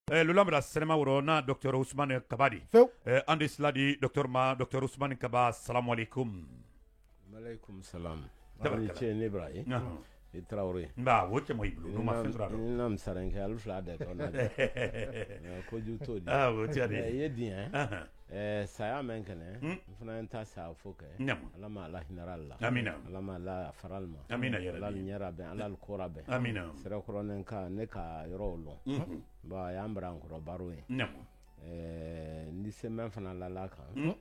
Lulambra Senema Woro na Dr Ousmane Kabadi. Andi Sladi Dr Ousmane Kaba, salam alaikum. Malaikum salam. Tabariche Nebrahi. Et Traoré. Bah, wote mo iblu no ma fendra. Nam sarenke alu flade kona. Ko juto di. Ah, wote ade. Yedi saya menkene. Funa enta sa foke. Alama Allah hinaralla. Amina. Alama Allah faralma. Amina ya Allah nyara be Allah korabe. Amina. Sera koronen ka ne ka yorolo. Ba yambra nkoro barwe. Ni semen fana lala kan.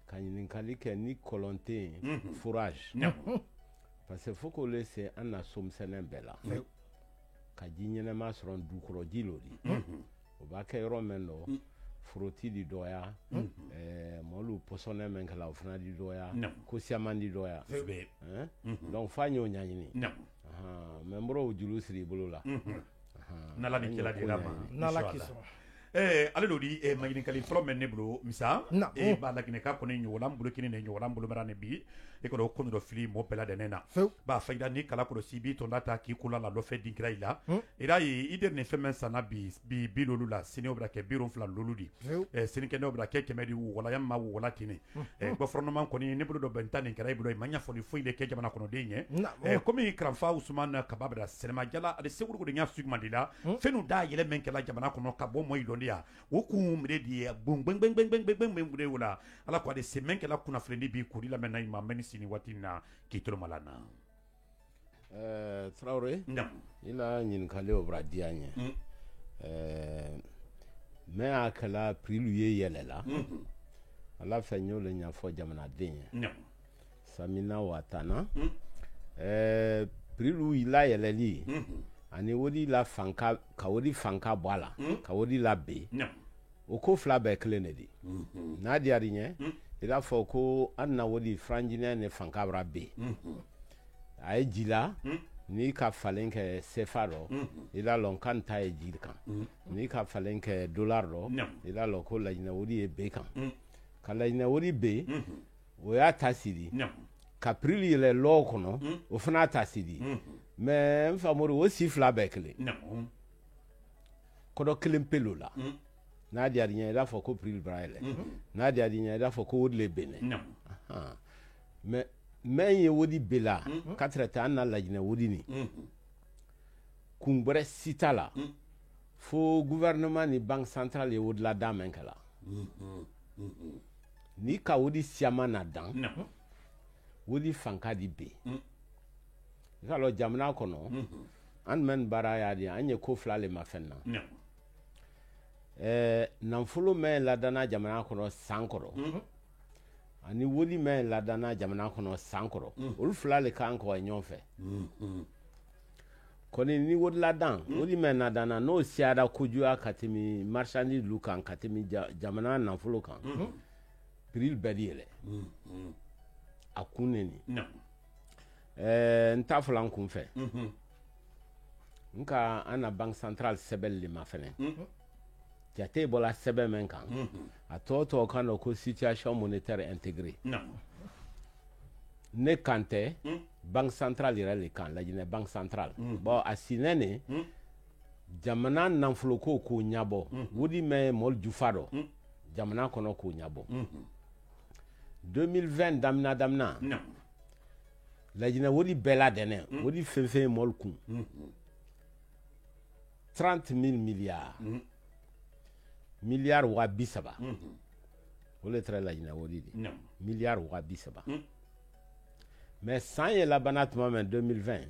Kanyin kalike ni kolonté fourrage. Parce que faut qu'on laisse un assomme bella. Ka jinyene ma soron du koro jilori. O ba ke romendo froti di doya. Molu posone men kala ofna di doya. Ko siamandi doya. Donc fanyo nyanyini. Membro ujulu siri bolola. Nala ni kila dirama. Nala kiso. Ale lodi magini kali folo men ne blo misa ba la kine ka koni nyolam blo kini ne nyolam blo marane bi e ko do kono do fili mo pela de nena ba faida ni kala ko sibi to data ki kula la do fe dingra ila ira yi ider ne femen sana bi lolu la sini obra ke biron fla lolu di sini ke ne obra ke kemedi wala yamma wala tini go fornement koni ne blo do bentane kara blo manya foni fo ile ke jamana kono de nye komi kramfa Ousmane Kababra Senema jala ade seguru de nya sugmandila fenu da yele men kala jamana kono ka bo moy ya wokum redi bung beng beng beng beng beng beng beng wala ala ko de semen ke la kuna frendi bi kuri la menay ma meni sini watina kitro malana Traoré ila nyin kale obra dianye me akala prilu ye yelela ala fenyo le nya fo jamana denye samina watana prilu ila yeleli ani wodi la fanka ka wodi fanka bwala ka wodi la be o ko fla be klenedi na di adinye ila foko anna wodi franjine ne fanka bra be ay jila ni ka falenke sefaro ila lon kan ta e jilkan ni ka falenke dollar ro ila lo ko la ina wodi e be kan kala ina wodi be o ya tasiri ka prili le lo kono o fana tasiri mais mfamoro wo sifla bekle kodo klimpelo la na dia dinya da fo ko pril braille na dia dinya da fo ko wodle bene mais men wodi bela katrata na la jina wodi ni kungbere sitala fo gouvernement ni banque centrale e wodla da menkala ni ka wodi siama na dan wodi fanka di be kalo jamna kono an men baraya di anye ko flale mafenna nanfulo men ladana jamna kono sankoro ani wodi men ladana jamna kono sankoro ul flale kan ko nyonfe koni ni wodi ladan wodi men ladana no siada kujua katimi marchandi lukan katimi jamna nanfulo kan pril bediele akuneni nta fulan kun fɛ nka ana banque centrale sɛbɛn le ma fɛnɛ jate bɔla sɛbɛn men kan a tɔ kan ko situation monétaire intégrée ne kan tɛ banque centrale yɛrɛ le kan lajinɛ banque centrale bon a sinɛ ne jamana nafolo ko k'o ɲabɔ wodi mɛ mɔl jufa dɔ jamana kɔnɔ k'o ɲabɔ 2020 damina la jina wodi bela dene wodi fenfe molku 30,000 milliards milliards wa bisaba wole tra la jina wodi di milliards wa bisaba mais sans y la banat moment 2020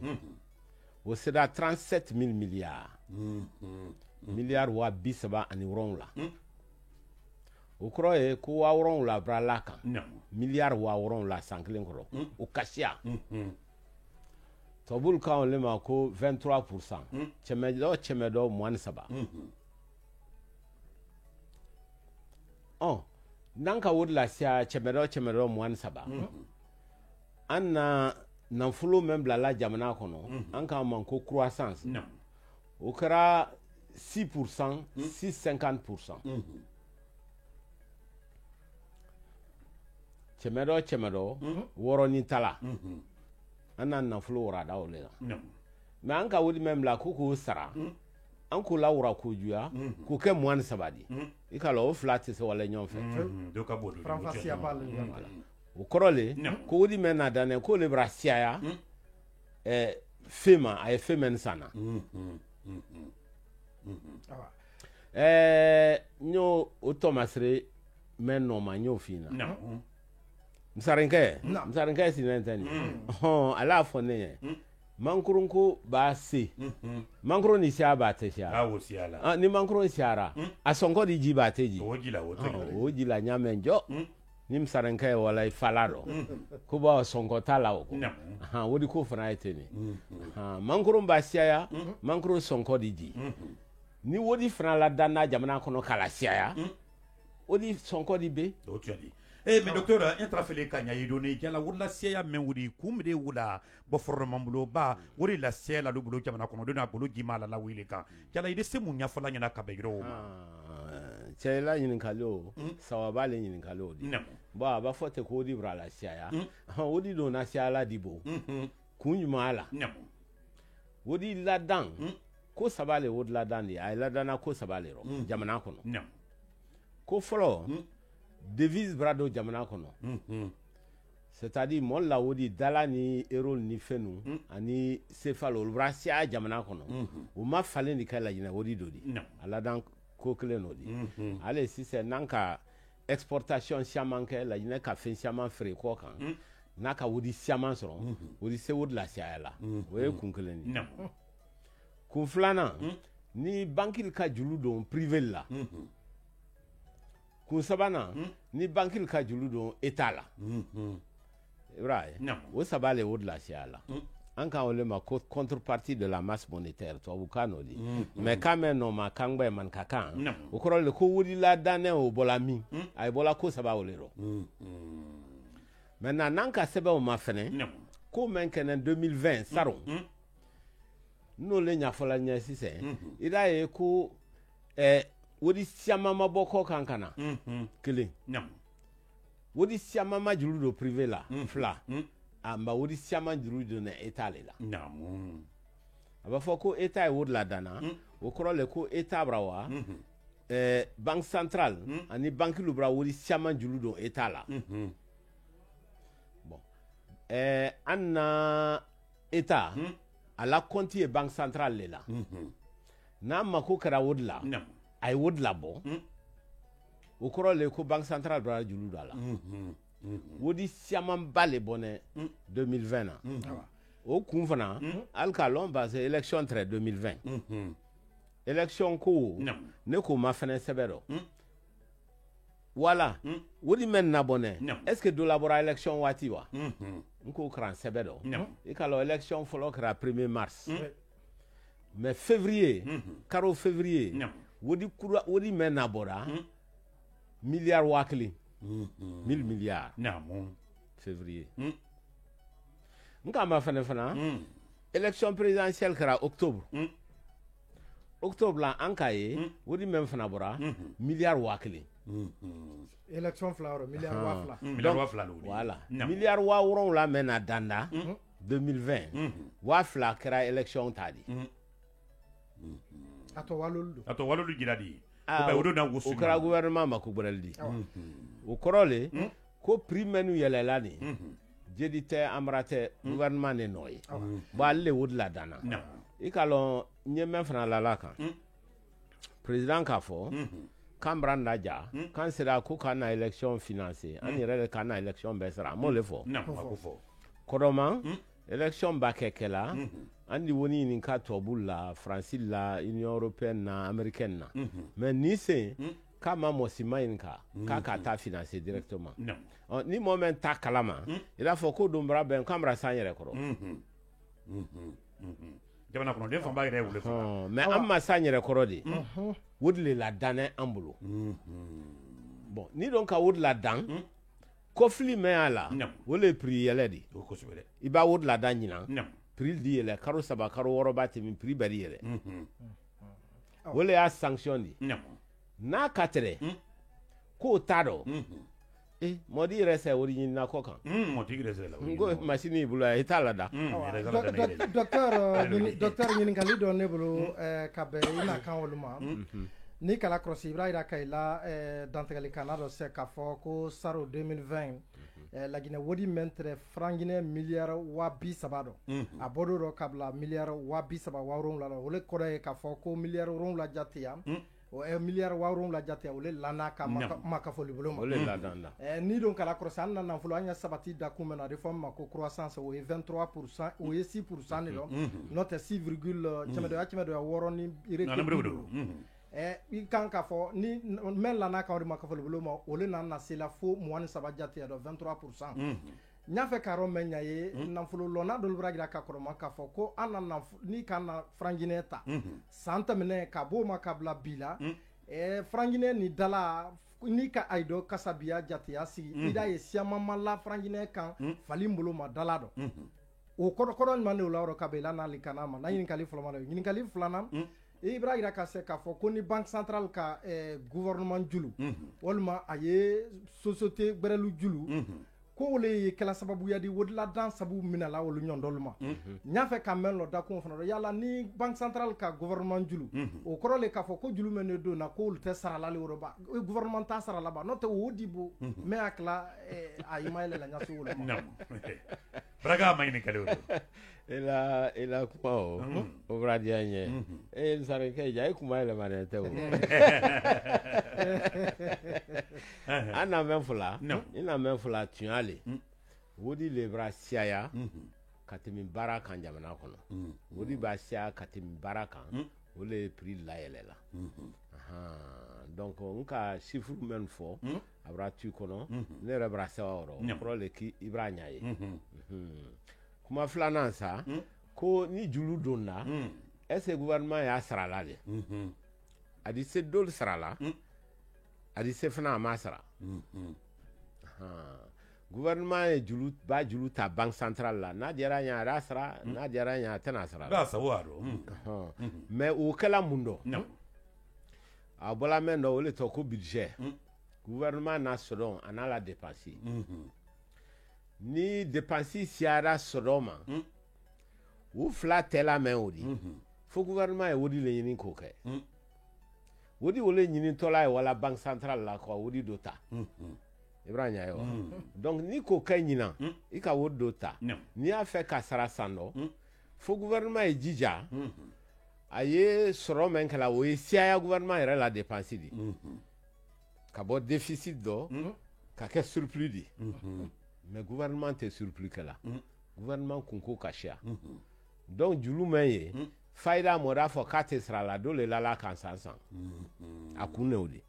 au sera 37,000 milliards milliards wa bisaba ani wrong la o croye ko wa wrong la brala kan milliards wa wrong la sanklen kro o kashia tobul ka on le ma ko 23% chemedo moins saba nanka wod la sia chemedo moins saba anna nan fulo même la jamana kono anka man ko croissance o kra 6% 6,50% chemedo woro ni tala anna nan fulo wora da ole mais anka wodi même la koko sara an ko lawura ko juya ko ke moine sabadi i ka lo flat se wala nyon fe do ka bodo Franfasia bal o korole ko wodi men na dane ko le brasia ya fema ay femen sana nyo o Thomasre men no ma nyo fina msarenke sinentani ala fone mankurun ko ba se mankurun ni sia ba te sia awo siala ni mankurun siara a sonko di ji ba te ji o jila nyamenjo ni msarenke wala falaro ko ba sonko tala o wodi ko fana eteni mankurun ba sia ya mankurun sonko di ji ni wodi fana la dana jamana kono kala sia ya wodi sonko di be o tiadi mais docteur intrafele kanya yidoni jala wala siya men wudi kumde wula bo forma mbulo ba wori la siya la dubulo jamana kono dona bolo jimala la wile kan jala ide se munya fala nyana kabegro chela yin kalo sawabale yin kalo di ba ba fote ko di bra la siya ya wodi do na siya la dibo kunyuma ala wodi la dan ko sabale wodi la dan di ay la dana ko sabale ro jamana kono ko folo devise brado jamana kono c'est-à-dire mon la wodi dala ni erol ni fenu ani cefalo brasia jamana kono o ma fale ni kala yina wodi dodi ala dan ko kle no di ale si c'est nanka exportation siamanke la yina ka fin siaman free ko kan naka wodi siaman so wodi se wodi la siala we kunkle ni kun flana ni bankil ka julu don privé la kun sabana ni bankil ka julu don état la right o sabale wod la siala an kan ole ma contrepartie de la masse monétaire to bukano di mais quand même no ma kangbe man kakan o koro le ko wodi la dane o bolami ay bola ko saba olero maintenant nan ka sebe o ma fene ko men kenen 2020 saro no le nya fola nya sise ida e ko wodi siama maboko kankana kele wodi siama majulu do privé la fla amba wodi siama julu do na etale la aba foko eta e wodi la dana o koro le ko eta brawa banque centrale ani banque lubra wodi siama julu do etala bon anna eta ala compte e banque centrale le la na mako kara wodi la ay wod labo o koro le ko banque centrale bra julu dala wodi siaman bale bonne 2020 na o kun fana alkalon ba se election très 2020 election ko ne ko ma fene sebero voilà wodi men na bonne est-ce que do labora election wati wa nko kran sebero e kalo election folo kra 1er mars mais février caro février wodi men na bora milliard wakli 1000 milliards février nka ma fana élection présidentielle kara octobre la ankaye wodi men fana bora milliard wakli élection flawro milliard wafla voilà milliard wa woron la men na danda 2020 wafla kara élection tadi ato walulu jiradi o kara gouvernement ma ko boraldi o korole ko prix menu yelelani jedite amrate gouvernement ne noy ba le wod la dana ikalo nyeme fana la kan président ka fo kambranda ja kan sera ko kana élection financée an yere kana élection besra mo le fo kodoma élection ba kekela andi woni ni ka tobulla France la Union européenne na américaine na mais ni c'est kama mosima inka ka ta financer directement ni moment ta kalama il a faut ko dombra ben kamra sanyere koro jamana kono de famba ire wule fo mais amma sanyere koro di wodle la dane ambulo bon ni donc ka wod la dan kofli me ala wole prix yele di ko sobere iba wod la dan nyina prix di yele karo saba karo woroba te min prix bari yele wole a sanction di na katre ko tado mɔdi yɛrɛ sɛ wari ɲini na kɔ kan mɔdi yɛrɛ sɛ la n ko machine y'i bolo i t'a la da docteur ɲininkali dɔ ne bolo ka bɛn i n'a kan olu ma ni kala kɔlɔsi Ibra yira ka i la dantigɛlikana dɔ se k'a fɔ ko saro 2020 Laginɛ wodi mɛntere franginɛ miliyari 30 dɔ a bɔdon dɔ ka bila miliyari 37 la ole kɔrɔ ye k'a fɔ ko miliyari 7 jate yan o miliyari 7 jate ole lana ka makafoli bolo ma ole ladanda ni don kala kɔlɔsi an na nafolo an ya sabati da kun mɛna réforme ma ko croissance o ye 23% o ye 6% de dɔ n'o tɛ 6, cɛmɛdɔ ya 6 ni i kan k'a fɔ ni mɛn lana ka o de makafoli bolo ma ole na se la fo 23 jate ya dɔ 23%. N y'a fɛ k'a dɔn mɛn ɲa ye nafolo lɔnna dɔ b'a jira ka kɔrɔma k'a fɔ ko an na ni ka na franginɛ ta san tɛmɛnɛ ka b'o ma ka bila bi la franginɛ ni dala ni ka ayi dɔ kasabiya jateya sigi i da ye siyamama la franginɛ kan fali bolo ma dala dɔ o kɔrɔ ɲuman de o la yɔrɔ ka bɛn i la n'ali kana ma na ɲininkali fɔlɔ ma dɛ ɲininkali filanan Ibra yira ka se k'a fɔ ko ni banque centrale ka gouvernement julu walima a ye société gbɛrɛlu julu ko ole ye kɛla sababuya di wodiladan sabu minala olu ɲɔndɔlu ma n y'a fɛ ka mɛn lɔ dakun fana yala ni banque centrale ka gouvernement julu o kɔrɔ le k'a fɔ ko julu mɛn ne don na ko olu tɛ sarala le yɔrɔ ba gouvernement t'a sarala ba n'o tɛ o dibo mɛ a kila a yi ma yɛlɛ la ɲaso wolo ma Braga ma ɲininkali o ila kuma o bɔra diya n ye nsari kɛ ja i kuma yɛlɛma tɛ o an na mɛn fila i na mɛn fila tiɲɛ le wodi le b'a siyaya ka tɛmɛ baara kan jamana kɔnɔ wodi b'a siya ka tɛmɛ baara kan o le ye prix layɛlɛ la donc n ka chiffre mɛn fɔ a b'a tu kɔnɔ ne yɛrɛ b'a sɛbɛn yɔrɔ kɔrɔ le k'i b'a ɲa ye kuma filanan sa ko ni julu donna est-ce que gouvernement y'a sarala de a di se dolu sarala a di se fana a ma sara gouvernement ye julu ta banque centrale la n'a diyara ɲa a y'a sara n'a diyara ɲa a tɛna sara la sago a dɔn mais o kɛla mun dɔn a bɔla mɛn dɔ o le tɔ ko budget gouvernement n'a sɔrɔ a n'a la dépense ni dépense siyara sɔrɔ ma u fila tɛla mɛn o di fo gouvernement ye wodi le ɲini k'o kɛ wodi o le ɲini tɔla ye wala banque centrale la ka wodi do ta i b'a ɲa ye wa donc ni k'o kɛ ɲinan i ka wodi do ta n'i y'a fɛ ka sara san dɔ fo gouvernement ye jija a ye sɔrɔ mɛn kɛla o ye siyaya gouvernement yɛrɛ la dépense di ka bɔ déficit dɔ ka kɛ surplus di mais gouvernement tɛ surplus kɛla gouvernement kun ko ka siya donc julu mɛn ye fayida mɔda fɔ k'a tɛ sara la dole la kan san a kun ne o de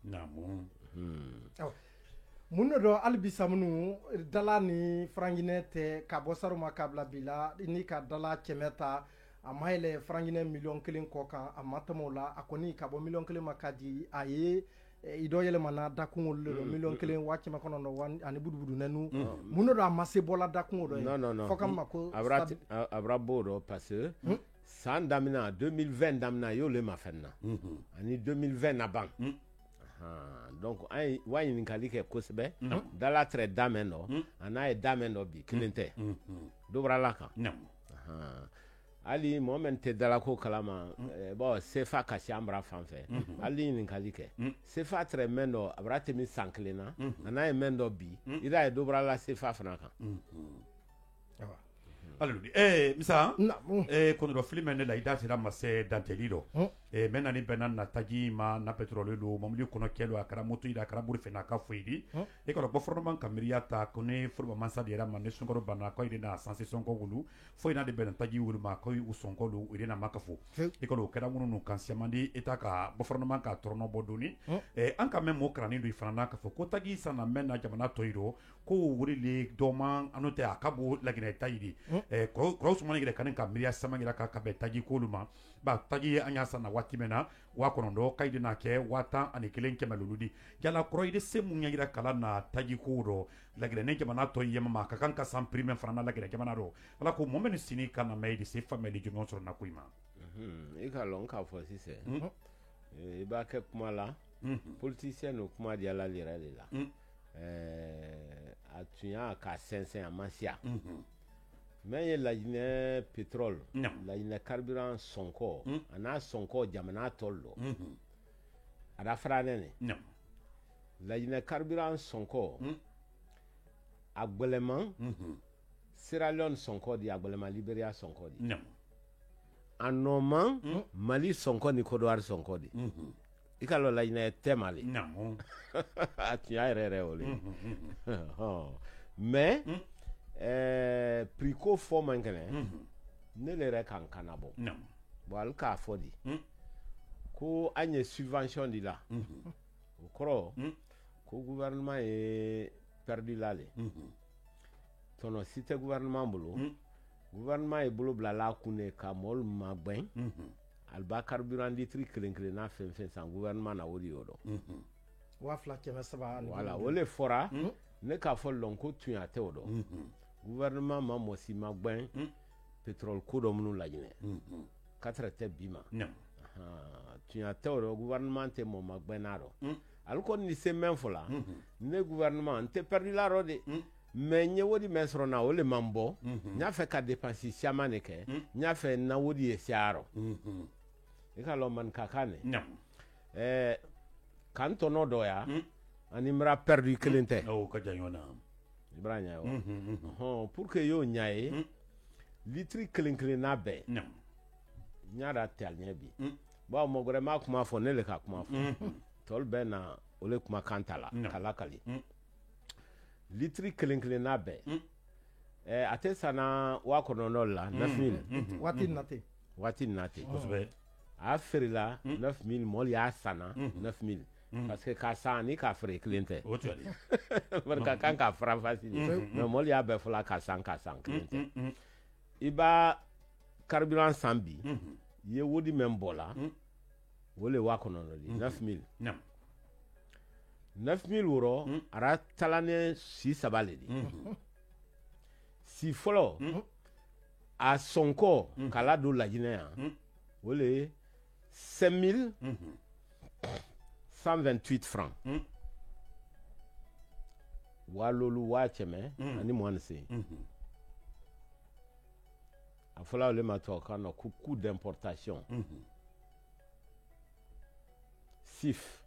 mun dɔ hali bi samunu dala ni franginɛ tɛ ka bɔ saro ma ka bila bi la ni ka dala kɛmɛ ta a ma yɛlɛ franginɛ miliyɔn 1 kɔ kan a ma tɛmɛ o la a kɔni ka bɔ miliyɔn 1 ma ka di a ye i dɔ yɛlɛmana dakun olu le miliyɔn 1 waa kɛmɛ kɔnɔntɔn ani budubudu nɛnu mun dɔ a ma se bɔla dakun o dɔ ye fɔ ka ma ko a bɔra b'o dɔ parce que san daminɛ 2020 daminɛ y'ole ma fɛn na ani 2020 na ban donc an ye wa ɲininkali kɛ kosɛbɛ dala tɛrɛ damɛn dɔ a n'a ye damɛn dɔ bi kelen tɛ dɔ bɔra la kan hali mɔgɔ min tɛ dalako kalama bon sefa kasi an bara fan fɛ hali ɲininkali kɛ sefa tɛrɛ mɛn dɔ a bara tɛmɛ san kelen na a n'a ye mɛn dɔ bi i da ye dɔ bɔra la sefa fana kan Aludi misa kono fili men la ida sira ma se danteli do men nani benan na taji ma na petrole do mamli kono kelo akara moto ida akara buri fena ka foidi e ko bo forno man kamiriya ta kone forba man sa dira man ne sungoro bana ko ida na sanse sonko wulu fo ina de benan taji wulu ma ko u sonko lu ida na makafo e ko kera munu no kansiamandi eta ka bo forno man ka torno bodoni an ka men mo krani do ifana ka fo ko taji sana men na jamana toiro ko wuri le doma anote akabo lagina tayidi cross money gele kanin ka miriya samangira ka be taji koluma ba taji anya sana wati mena wa konondo kaidi na ke wata ani kelen kemaluludi jala kroide semu ngira kala na taji kuro lagire ne jamana to yema ma kan ka sam prime frana lagire jamana ro ala ko momen sini kana meidi se family junon so na kuima e ka lon ka fo si se e ba ke kuma la politicien no kuma dia la lira la a tun y'a ka sɛnsɛn a ma siya mɛ ye laɲinɛ pétrole laɲinɛ carburant sɔnkɔ a n'a sɔnkɔ jamana tɔl lɔ a da fara ne laɲinɛ carburant sɔnkɔ a gbɛlɛman Sierra Leone sɔnkɔ di a gbɛlɛman Liberia sɔnkɔ di a nɔman Mali sɔnkɔ ni Côte d'Ivoire sɔnkɔ di i ka lɔ laɲinɛ tɛ Mali a tun y'a yɛrɛ o le mais prix ko fɔ man kɛnɛ ne le yɛrɛ kan kana bɔ bon ale k'a fɔ di ko an ye subvention di la o kɔrɔ ko gouvernement ye perdu la le tɔnɔ si tɛ gouvernement bolo gouvernement ye bolo bila la kunne ka mɔlu magɛn ale b'a carburant litre kelen kelenna fɛn fɛn san gouvernement na o de y'o dɔn voilà o le fɔra ne k'a fɔ lɔn ko tun y'a tɛ o dɔn gouvernement ma mɔsi magɛn pétrole ko dɔ minnu laɲinɛ 4 tɛ bi ma tun y'a tɛ o dɔn gouvernement tɛ mɔ magɛn n'a dɔn ale kɔni ni se mɛn fɔ la ne gouvernement n tɛ perdu la rɔ de mais n ye wodi mɛn sɔrɔ na o le man bɔ n y'a fɛ ka dépense caman de kɛ n y'a fɛ na wodi ye siya rɔ i ka lɔn man ka kan ne kan tɔnɔ dɔ ya ani mara perdu kelen tɛ ka jan ɲɔgɔn na i b'a ɲa wa pour que y'o ɲa ye litre kelen kelenna bɛɛ n y'a da tɛ a ɲɛ bi bon mɔgɔ wɛrɛ m'a kuma fɔ ne le ka kuma fɔ tɔl bɛ na o le kuma kan ta la kala kali litre kelen kelenna bɛɛ a tɛ sanna 9,000 la 9,000 waati nate a feerela 9,000 mɔli y'a sanna 9,000 parce que k'a san ni k'a feere kelen tɛ bari ka kan k'a fara fasi mais mɔli y'a bɛɛ fɔla k'a san kelen tɛ i b'a carburant san bi i ye wodi min bɔ la o le 9,000 di 9,000 9,000 wɔrɔ a tala ne si 3 le di si fɔlɔ a sɔnkɔ k'a ladon laginɛ yan o le ye 5,128 francs walolu waa cɛmɛ ani 29 a fɔla ole ma tubabukan na ko coût d'importation CIF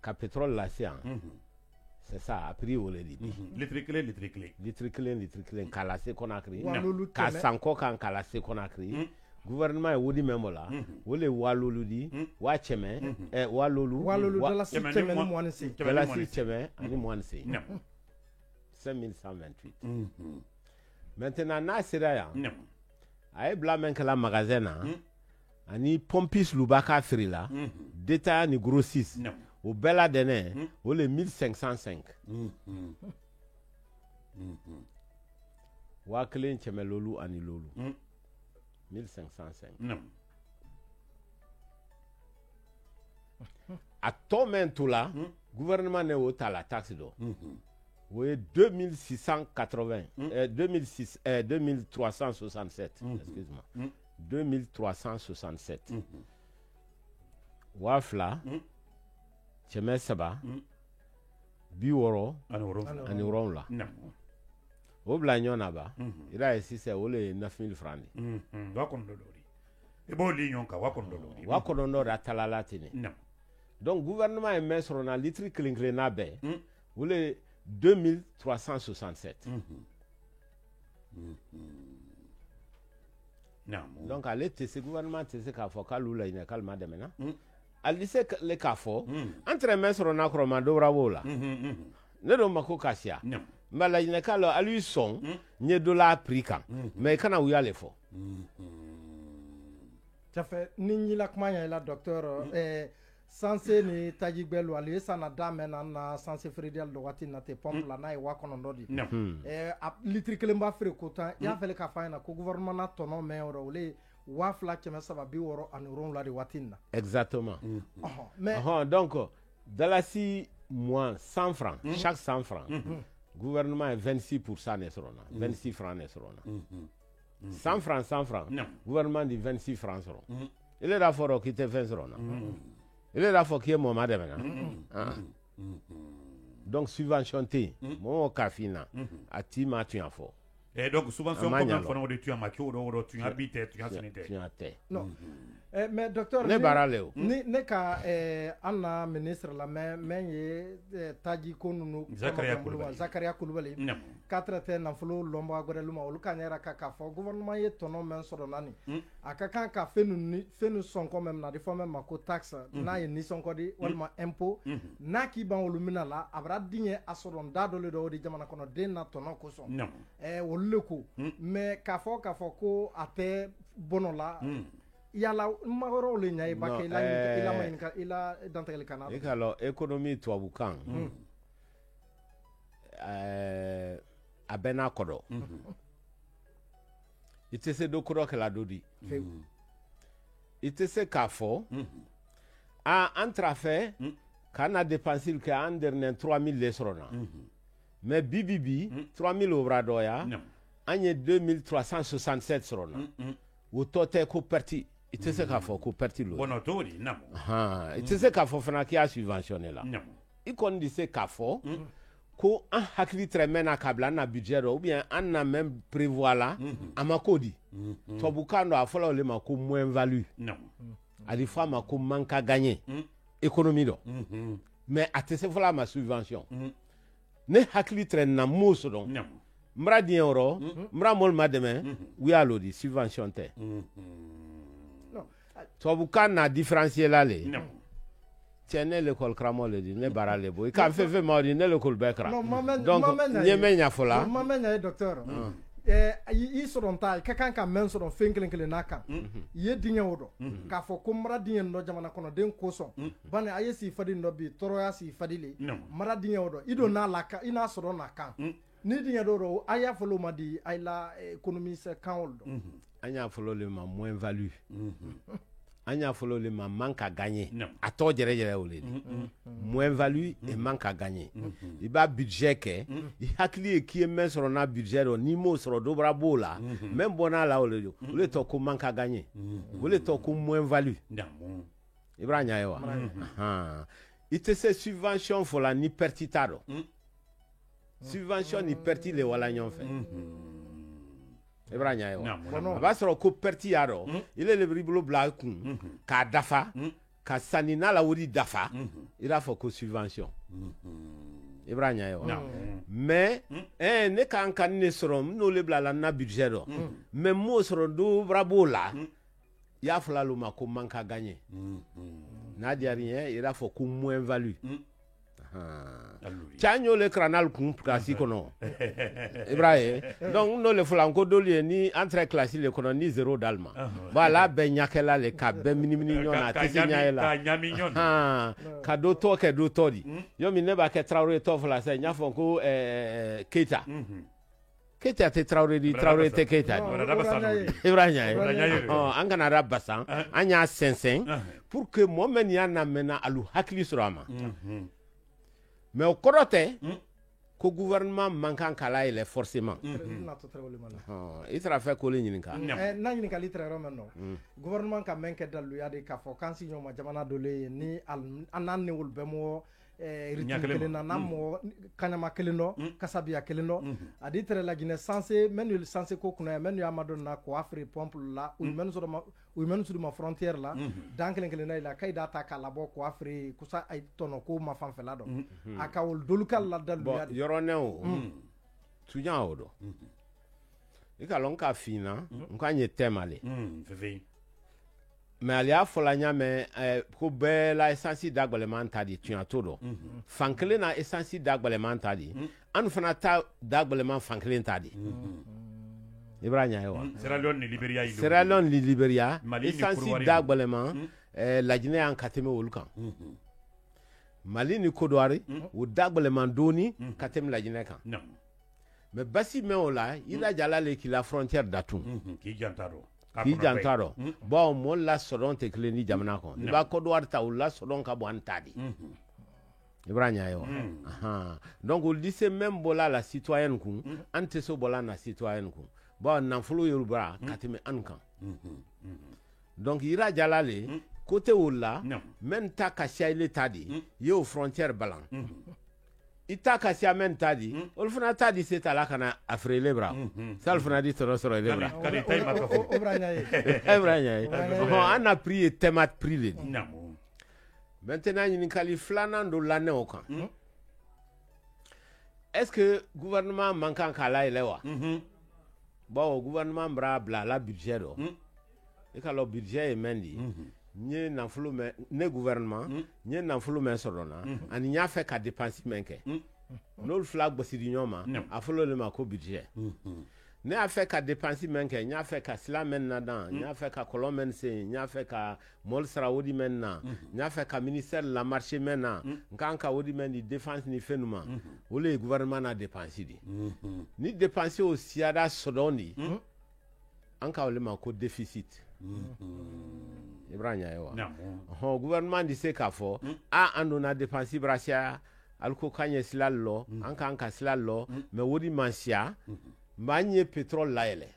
ka pétrole lase yan c'est ça a prix o le di litre kelen k'a lase Conakry k'a san kɔ kan k'a lase Conakry gouvernement ye wodi min bɔ la o le walolu di waa cɛmɛ walolu dalasi cɛmɛ ni 29 dalasi cɛmɛ ani 29 5,128 maintenant n'a sera yan a ye bila min kɛla magasin na ani pompis luba k'a feere la détaillant ni grossiste o bɛɛ la dɛnɛ o le 1,505 waa kelen cɛmɛ lolu ani lolu 1,505 a tɔ min to la gouvernement ne o ta la taxe dɔ o ye 2,680 2,367 excuse-moi 2,367 waa fila cɛmɛ 3 60 ani 7 o bila ɲɔgɔn na ba i b'a ye sisan o le ye 9,000 francs de i b'o li ɲɔgɔn kan 9,000 de a talala ten ne donc gouvernement ye mɛn sɔrɔ na litre kelen kelenna bɛɛ o le ye 2,367 donc ale tɛ se gouvernement tɛ se k'a fɔ k'ale laɲinɛ k'ale ma dɛmɛ na ale se le k'a fɔ an tɛrɛ mɛn sɔrɔ na kɔrɔma dɔwɛrɛ b'o la ne don ma ko ka siya mɛ laɲinɛ k'a la ale y'i sɔn ɲɛ dɔ la prix kan mais i kana u y'ale fɔ cɛfɛ ni ɲila kuma ɲa i la docteur sanse ni taji gbɛlu ale ye sanna da mɛn na sanse feereli dɔ waati na ten pompe la n'a ye 9,000 di a litre kelen b'a feere ko tan i y'a fɛle k'a fɔ a ɲɛna ko gouvernement na tɔnɔ mɛn yɔrɔ o le ye 2,360 ani 7 de waati na exactement mais donc dalasi moins 100 francs chaque 100 francs gouvernement ye 26% ne sɔrɔ na 26 francs ne sɔrɔ na 100 francs gouvernement di 26 francs sɔrɔ ile yɛrɛ fɔra k'i tɛ fɛn sɔrɔ na ile yɛrɛ fɔ k'i ye mɔma dɛmɛ na donc subvention te mo ka fina ati ma tu en fo et donc subvention comme fona de tu en ma ko do tu habite tu en sanité non mais docteur ne baraleo ne ka anna ministre la mais ye taji konu Zakaria Koulibaly quatre na fulu lomba gore luma olu kanyera ka fo gouvernement ye tono men so nani akaka ka fenu son quand même na di fo même ko taxe na ye ni son ko di walma impôt na ki ban olu minala abra dinye asoron da dole do di jamana kono de na tono ko son wolu ko mais ka fo ko ate bonola yala magoro le nyai ba ke ila mainka ila dantel kana ikalo économie to abukan abena kodo itese do kodo kala dodi itese kafo a entrafe kana dépenser que en dernier 3000 lesrona mais bibibi 3000 obrado ya anye 2367 srona wo tote ko parti itese kafo ko parti lo bono tori namo itese kafo fana ki a subventionné la ikon dise kafo ko an hakili tremena kabla na budget ou bien an na même prévoir là amakodi to bukando afola le mako moins value ali fa mako manque à gagner économie do mais atese fola ma subvention ne hakili tremena na muso do mra di euro mra mol mademe wi alodi subvention te to bukana différencier là le tiene l'école kramo le di ne barale bo ka fe mari ne l'école bekra donc nyemenya fola mamenya docteur yi soronta ka kan ka men soron fenkelen naka ye dinye wodo ka fo ko mara dinye no jamana kono den koso bane ayesi fadi no bi toroya si fadile mara dinye wodo ido na laka ina soron naka ni dinye do aya folo madi ayla économie se kan woldo anya folo le ma moins value anya folo le ma manque à gagner a to jere oledi moins value et manque à gagner il ba budget ke il hakli qui men sur na budget ni mo sur do brabo la même bona la oledi le to ko manque à gagner le to ko moins value ibranya yawa ite se subvention fola ni pertitado subvention ni perti le wala nyon fait ibranya yo ba soro ko perti yaro ile le briblo bla kun ka dafa ka sanina la wodi dafa ira fo ko subvention ibranya yo mais ne kan kan ne soro no le bla la na budget do mais mo soro do brabo la ya fla lo ma ko manka gagner na di rien ira fo ko moins value Chanyo le cranal kun klasi kono Ibrahim donc no le flanco doli ni entrée classe le kono ni 0 dalma voilà ben nyakela le ka ben minimini nyona tisinya la ka do to ke do todi yo mi ne ba ke Traoré to fla se nya fonko Keita Keita te Traoré te Keita Ibrahim angana rabasan anya sensen pour que moi men ya na mena alu hakli surama mais au coroté ko gouvernement manquant kala il est forcément il sera fait coller nyinka na nyinka litre romen no gouvernement ka menke dalu ya de ka fo kansi nyoma jamana dole ni anan ne wol bemo kelena namo kanama keleno kasabia keleno aditre la Guinée censé menu censé ko kuna menu amadonna ko afri pompe la ou menu sur ma frontière là dans kelena la kayda ta kala bo ko afri kusa ay tono ko ma fanfela do akawol dolukal la dalu ya yoroneo tunya odo ikalon ka fina nkanye temale mais alia folanya me ko be la essence d'agbalement di tu atodo fankele na essence d'agbalement di anu fana ta d'agbalement fankele tadi ibranya yo Sierra Leone ni Liberia essence d'agbalement la Guinée en kateme wolukan Mali ni Kodouari ou d'agbalement doni kateme la Guinée kan mais basi me ola ila jala le ki la frontière d'Atou ki jantaro bon mon la soron te kleni jamana ko ni ba ko do warta o la soron ka bo antadi ibranya yo donc on dit c'est même bola la citoyenne ku ante so bola na citoyenne ku bon nan fulu yoruba katime ankan donc ira jalale côté o la men ta ka sia ile tadi ye o frontière balan ita ka sia men tadi ol fana tadi c'est ala kana afrele bra sal fana di toro soro ile bra on a pris temat pris le maintenant ni kali flanan do l'année au camp est-ce que gouvernement manquant kala ile wa bon gouvernement bra bla la budget do et quand le budget est mendi ni nanfulu me ne gouvernement ni nanfulu me sorona ani nya fait ka dépenser menke no flag bosidi nyoma afolo le mako budget ne a fait ka dépenser menke nya fait ka sila men nadan nya fait ka kolomen se nya fait ka mol srawodi menna nya fait ka ministère la marché menna nkanka wodi men di défense ni fenuma le gouvernement na dépenser di ni dépenser au siada sodondi anka le mako déficit Ibrahima yawa ho gouvernement di se ka fo ando na dépense brasia alko kanye silalo anka silalo me wodi mansia manye pétrole la ele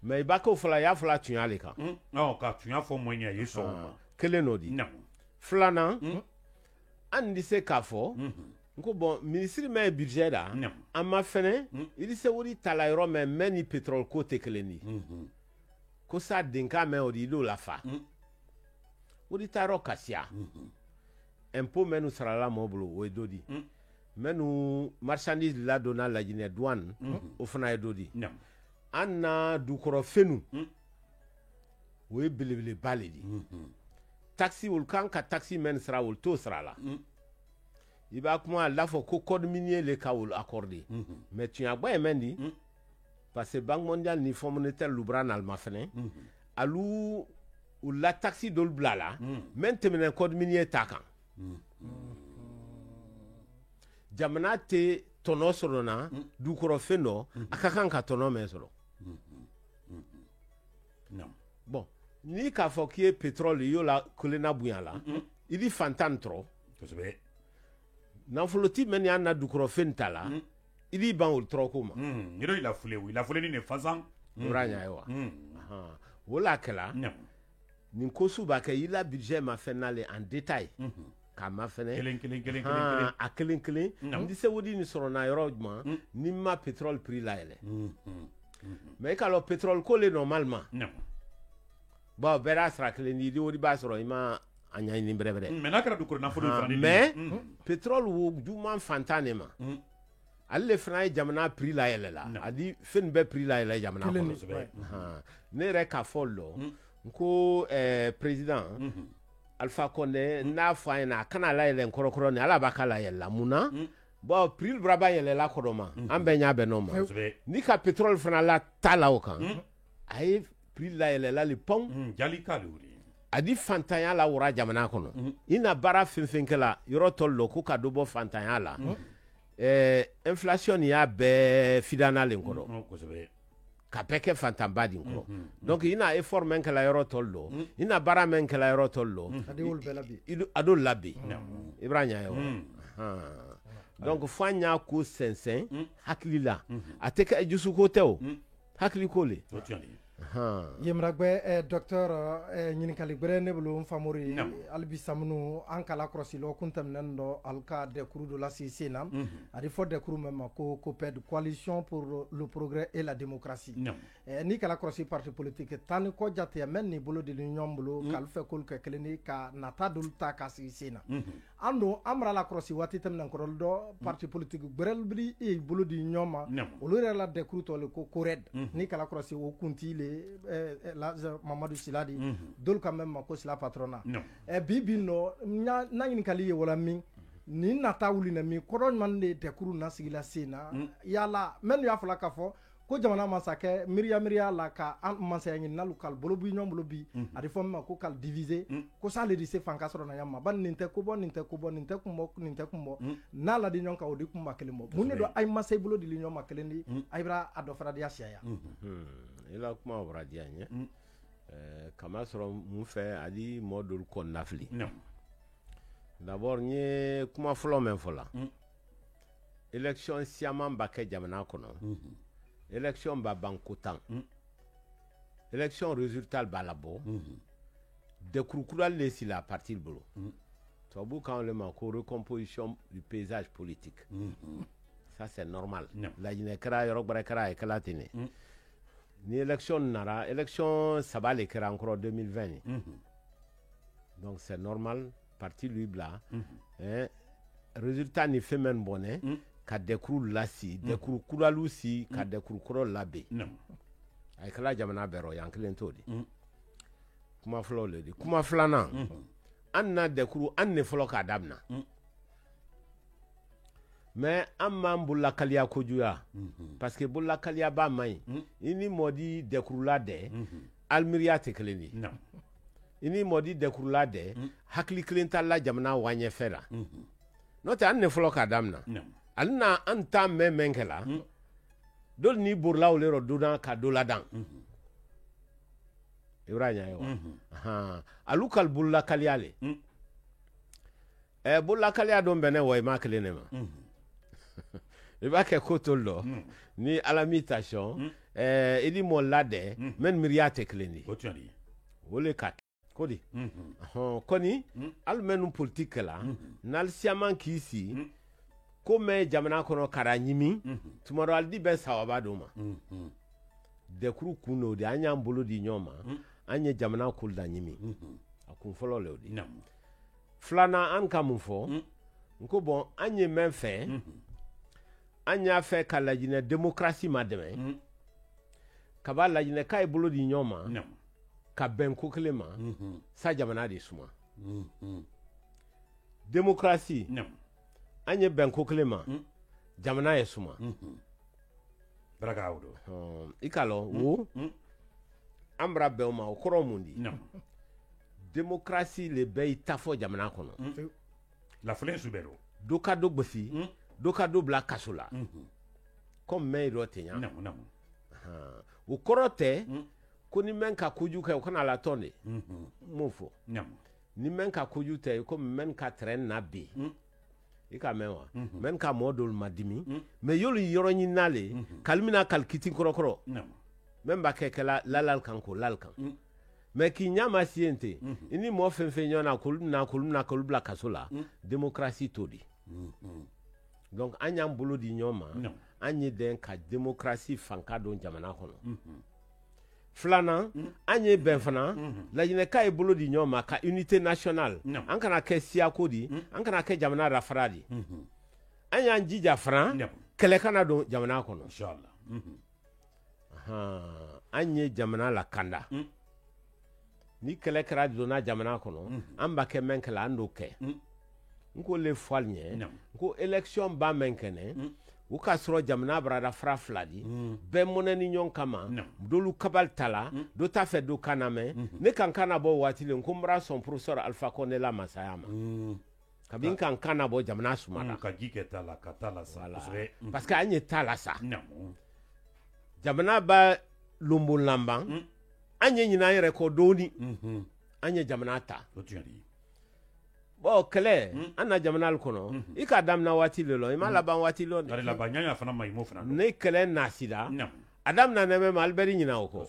mais bako fala ya fala tunyale ka non ka tunya fo monya yeso kele no di flana andi se ka fo nko bon ministre me budget da ama fene il se wodi talayro me meni pétrole ko tekeleni ko sa dinka me odi lo la fa wodi taro kasia impôt menu sera la moblo we dodi menu marchandise la dona la Guinée douane o fana dodi anna du koro fenu we bilibili balidi taxi ul kan ka taxi men sera ul to sera la iba kuma la fo ko code minier le ka ul accordé mais tu as ba mendi parce que Banque mondiale ni Fonds monétaire lubran al mafene alu ou la taxi dol blala maintenant code minier takan jamana te tono sorona du koro feno akakan ka tono men soro non bon ni ka fo ki pétrole yo la kolena buyala ili fantan tro nan foloti men ya na du koro fentala ili ban ul tro kuma yiro ila fule ni ne fazan uranya yo wala kala ni kosu ba ke ila budget ma fenale en détail kama fene kelen ndi se wodi ni soro na yoro ma ni ma pétrole prix la ele mais ka lo pétrole collé normalement bon bera sra kelen ni di wodi ba soro ima anya ni brevre mais nakara du ko na fo do mais pétrole wo du man fantanema alle fana jamana prix la ele la adi fen be prix la ele jamana ko ne re ka follo ko président Alpha Condé na faina kana la ele nkorokoro ni ala bakala yella muna bo prix braba yelle la kodoma ambe nya be no ma ni ka petrol fana la tala o kan ay prix la yelle la li pon jali kaluri adi fantanya la wura jamana kono ina bara finfinkela yoro tollo ku ka dobo fantanya la inflation ya be fidana le nkoro ka peke fantambadi nkoro donc ina effort men kala yoro tollo ina bara men kala yoro tollo ado labi Ibrahima yo donc fanya ku sensen hakilila ateka ejusu ko tew hakili ko le yemragbe docteur nyinikali gbere ne bulu famori albi samnu ankala krosi lo kuntam nando alka de kuru de la CCNA ari fo de kuru même ko PED coalition pour le progrès et la démocratie ni kala krosi parti politique tan ko jate men ni bulu de l'union bulu kal fe kol ke kleni ka natadul ta ka CCNA ando amra la krosi watitam nan ko do parti politique gbere bri e bulu di nyoma olure la de kuru to le ko red ni kala krosi wo kunti la Mamadou Siladi dol quand même ko sila patrona bibi no na ngini kali wala min ni nata wuli na mi koron man de kuru na sigila sina yala men ya fala ka fo ko jamana masake miria la ka an mansa ngini na local bolobu nyom bolobi adi fo ma ko kal diviser ko sa le dise fanka soro na yamma ban ninte ko bon ninte kumbo na la di nyonka odi kumba kelimo munne do ay masay bolo di li nyoma kelendi aybra ado fara dia sia ila kuma wara dia nye kama soro mu fe adi modul kon nafli d'abord nye kuma folo men fola election siaman ba ke jamana kono election ba bankutan élection résultat balabo de koukoula laisser la partie le boulot tu vois quand le manque recomposition du paysage politique ça c'est normal la Guinée-Kra yorok barakara et kalatine ni élection nara élection ça va les kra encore 2020 donc c'est normal parti lui bla résultat ni fait même bonnet ka dekuru lasi dekuru kuralu si ka dekuru koro labe ay kala jamana bero yanklen todi kuma flo le di kuma flana anna dekuru anne flo ka dabna mais amma mbulla kaliya ko juya parce que bulla kaliya ba may ini modi dekuru la de almiria te kleni ini modi dekuru la de hakli klenta la jamana wanye fera note anne flo ka dabna alna anta menkela dol ni burla olero dudan ka doladan ibranya yo alukal bulla kaliale bulla kalia don bene way makle ma iba ke kotolo ni alamitation idi mo lade men miriate kleni wole kat kodi koni almenu politique la nal siaman kisi comme jamana kono karanyimi tumaro aldi ben sawaba doma de kru kuno de anya mbolo di nyoma anya jamana kul da nyimi akun folo le odi flana an kamufo nko bon anya menfe anya fe kala jine démocratie mademe kaba la jine kay bolo di nyoma ka ben ko klema sa jamana de suma démocratie anye benko klema jamana yesuma bragawdo ikalo wo ambra beoma okoro mundi démocratie le bay tafo jamana kono la flen subero doka do gbofi doka do bla kasula comme me rotenya ukorote koni menka kuju ka kana la tonde mufo ni menka kuju te comme menka tren na bi ika mewa men ka modol madimi me yolu yoroni nale kalmina kalkiti korokoro men ba kekela lalal kanko lalkan me ki nyama siente ini mo fenfe nyona kulumna kulubla kasola démocratie todi donc anyam bolo di nyoma anyi den ka démocratie fanka don jamana kono flana anye benfana la jine kay bolo di nyoma ka unité nationale an kana ke sia kodi an kana ke jamana rafradi anya njija fran kele kana do jamana kono inshallah anye jamana la kanda ni kele kra do na jamana kono an ba ke menkela ando ke nko le falnye nko election ba menkene uka soro jamana brada frafladi be moneni nyon kama dolu kabal tala do ta fe do kaname ne kankana bo watile nkombra son professeur Alpha Condé la masayama kabin kankana bo jamana sumada ka jiketa la katala sa parce que anye tala sa jamana ba lumbu lamba anye nyina yere ko doni anye jamana ta bo kele ana jamanal kono ika damna wati lelo ima laban wati lo ne la banyanya fana mai mo fana ne kele nasida adam na neme malberi nyina oko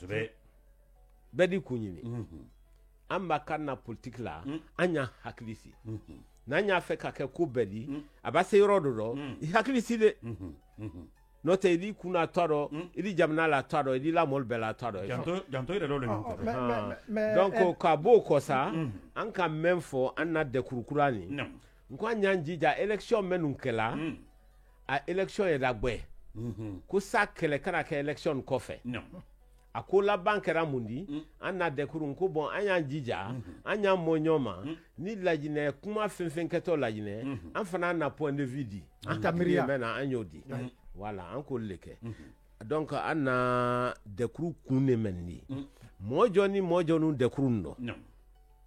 bedi kunyini amba kana politique la anya haklisi nanya feka ke ku bedi abase yorodo haklisi de note idi kuna toro idi jamna la toro idi la molbela toro janto ire role donc ka boko sa an ka memfo anna de kurukurani nko nyanjija election menunkela a election e dagbe ku sakele kana ka election kofe akola bankera mundi anna de kurun ko bon anya jija anya monyoma ni lajine kuma fenfen keto lajine an fana na point de vue di antamiria mena anyodi voilà encore leke donc anna de kru kune menni mojo nu de kru no